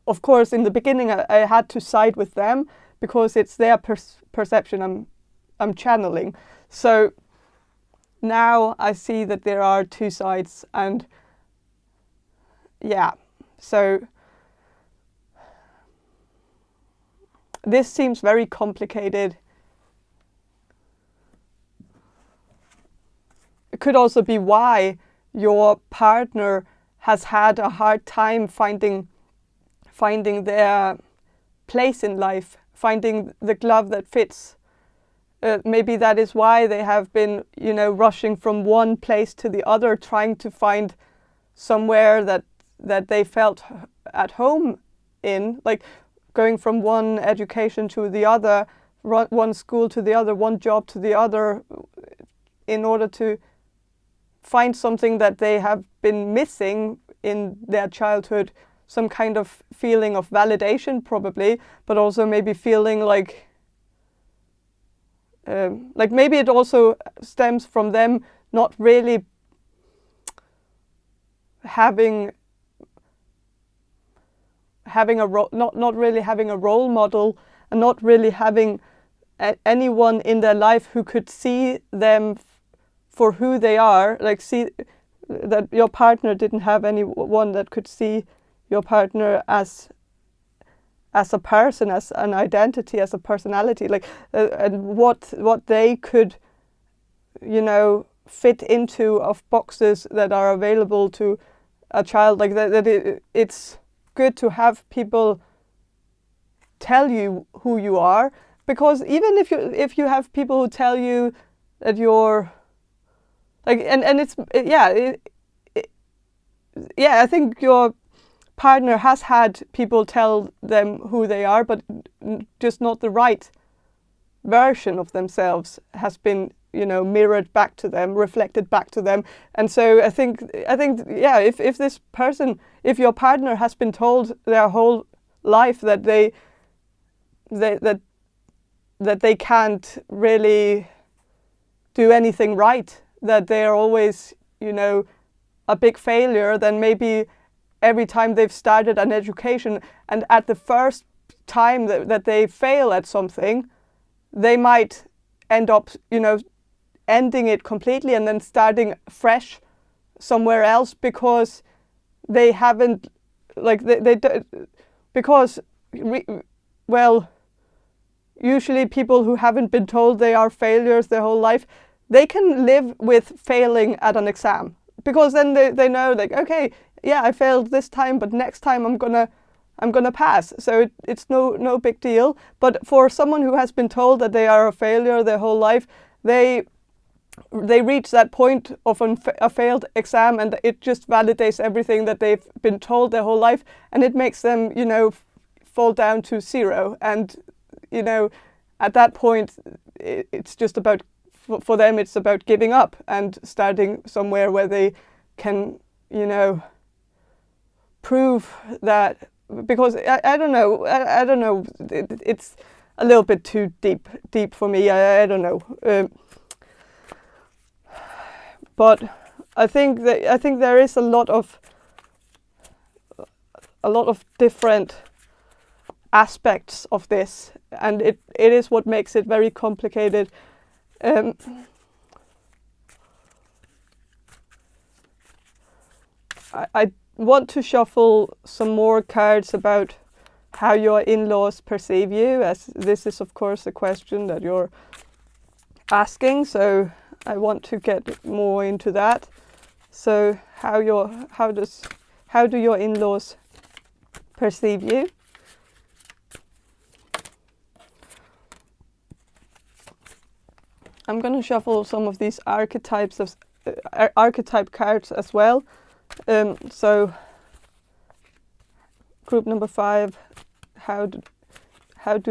of course in the beginning I had to side with them, because it's their perception I'm channeling. So now I see that there are two sides, and so this seems very complicated. It could also be why your partner has had a hard time finding their place in life, finding the glove that fits. Maybe that is why they have been, rushing from one place to the other, trying to find somewhere that they felt at home in, like going from one education to the other, one school to the other, one job to the other, in order to find something that they have been missing in their childhood, some kind of feeling of validation probably, but also maybe feeling like maybe it also stems from them not really having having not really having a role model, and not really having anyone in their life who could see them for who they are, like see that your partner didn't have anyone that could see your partner as a person, as an identity, as a personality, like and what they could, fit into of boxes that are available to a child, like that it's good to have people tell you who you are, because even if you have people who tell you that you're like, and it's I think your partner has had people tell them who they are, but just not the right version of themselves has been mirrored back to them, reflected back to them. And so I think if this person, if your partner has been told their whole life that they can't really do anything right, that they are always a big failure, then maybe every time they've started an education, and at the first time that they fail at something, they might end up ending it completely and then starting fresh somewhere else, because they haven't, like because usually people who haven't been told they are failures their whole life, they can live with failing at an exam, because then they know, like, okay, yeah, I failed this time, but next time I'm gonna pass. So it's no big deal. But for someone who has been told that they are a failure their whole life, they reach that point of a failed exam, and it just validates everything that they've been told their whole life, and it makes them fall down to zero. And at that point, it's just about, for them, it's about giving up and starting somewhere where they can prove that, because I don't know, it's a little bit too deep for me. I don't know, but I think there is a lot of different aspects of this, and it is what makes it very complicated. I want to shuffle some more cards about how your in-laws perceive you, as this is of course a question that you're asking, so I want to get more into that. So how do your in-laws perceive you? I'm going to shuffle some of these archetype cards as well. So group number 5, how do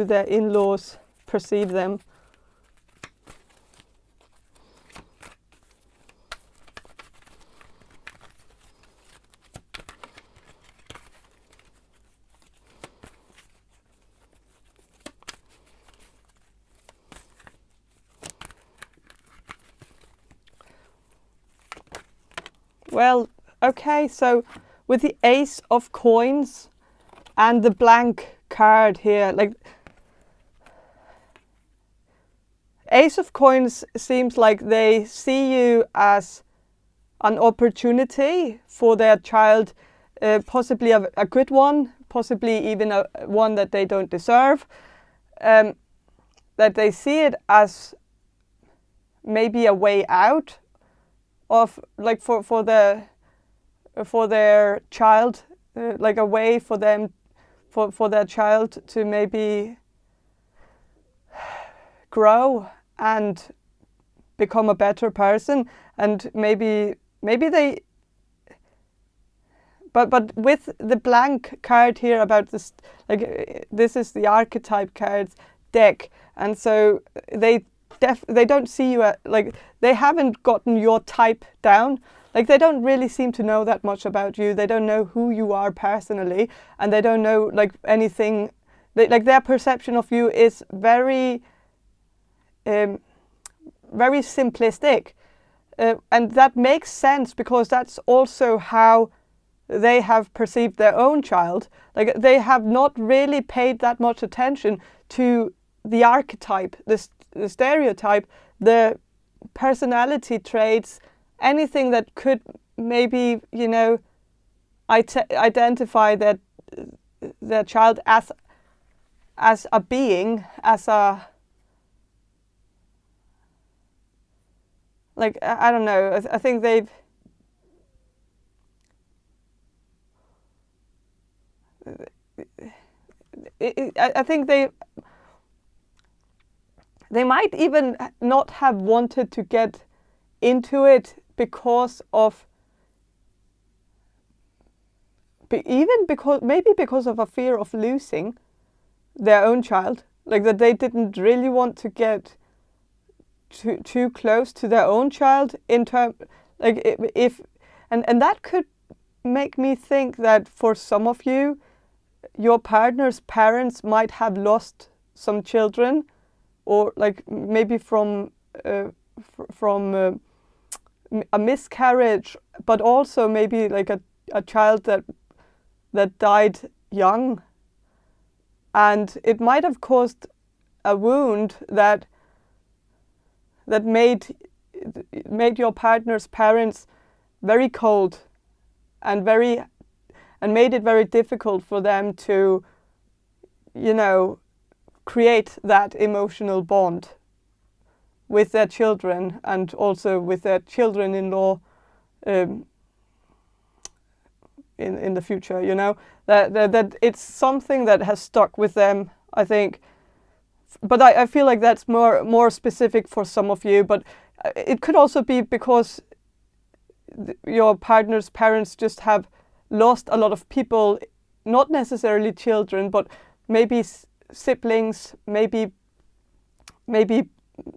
their in-laws perceive them? Well, okay, so with the Ace of Coins and the blank card here, like Ace of Coins seems like they see you as an opportunity for their child, possibly a good one, possibly even one that they don't deserve, that they see it as maybe a way out of, like, for their child, like a way for them, for their child to maybe grow and become a better person. And maybe they, but with the blank card here about this, like, this is the Archetype Cards deck, and so they don't see you like, they haven't gotten your type down. Like, they don't really seem to know that much about you. They don't know who you are personally, and they don't know, like, anything. Like, their perception of you is very simplistic, and that makes sense, because that's also how they have perceived their own child. Like they have not really paid that much attention to the archetype, the stereotype, the personality traits, anything that could maybe, you know, identify that their child as a being, as a, like, I don't know, I think they've, I think they might even not have wanted to get into it because of, maybe because of a fear of losing their own child, like that they didn't really want to get too close to their own child in term, like if and that could make me think that for some of you, your partner's parents might have lost some children, or like maybe from a miscarriage, but also maybe like a child that died young, and it might have caused a wound that made your partner's parents very cold and made it very difficult for them to, you know, create that emotional bond with their children and also with their children-in-law in the future, you know, that it's something that has stuck with them, I think. But I feel like that's more specific for some of you, but it could also be because your partner's parents just have lost a lot of people, not necessarily children, but maybe siblings, maybe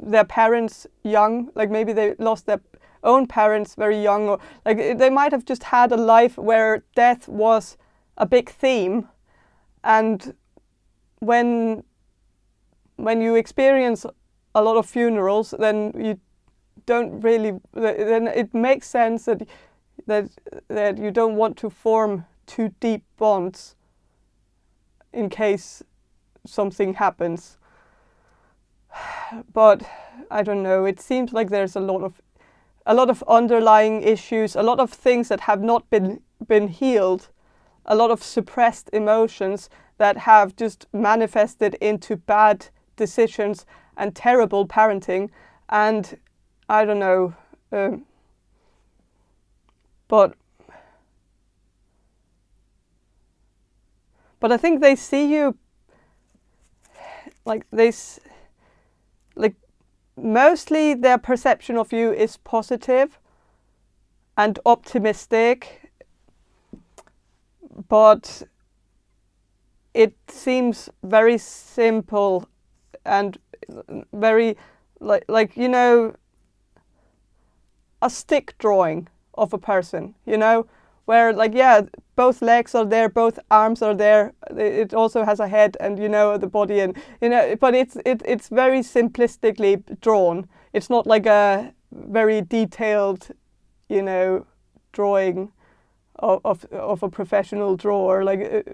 their parents young, like maybe they lost their own parents very young, or like they might have just had a life where death was a big theme, and when you experience a lot of funerals, then you don't really, then it makes sense that you don't want to form too deep bonds in case something happens. But I don't know, it seems like there's a lot of underlying issues, a lot of things that have not been healed, a lot of suppressed emotions that have just manifested into bad decisions and terrible parenting. And I don't know, but I think they see you like this, like mostly their perception of you is positive and optimistic, but it seems very simple and very like you know, a stick drawing of a person, you know, where like, yeah, both legs are there, both arms are there, it also has a head and, you know, the body, and, you know, but it's very simplistically drawn. It's not like a very detailed, you know, drawing of a professional drawer, like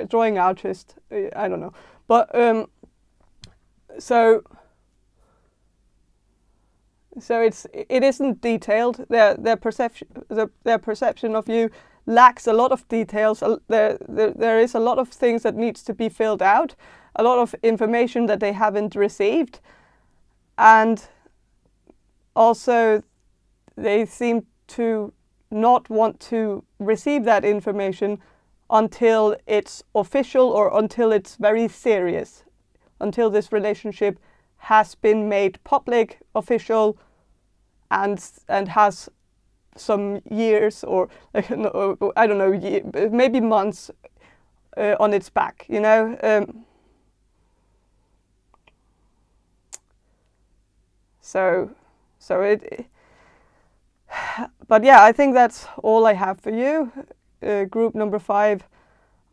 drawing artist, I don't know, but so it isn't detailed. Their perception of you lacks a lot of details. There is a lot of things that needs to be filled out, a lot of information that they haven't received, and also they seem to not want to receive that information until it's official or until it's very serious, until this relationship has been made public, official, and has some years or like, I don't know, maybe months on its back, you know. So it. But yeah, I think that's all I have for you, group number 5.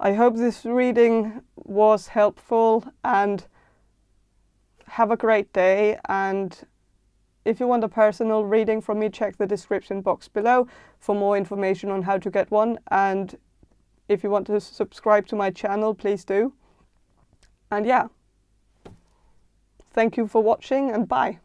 I hope this reading was helpful, and have a great day, and if you want a personal reading from me, check the description box below for more information on how to get one. And if you want to subscribe to my channel, please do. And yeah, thank you for watching, and bye.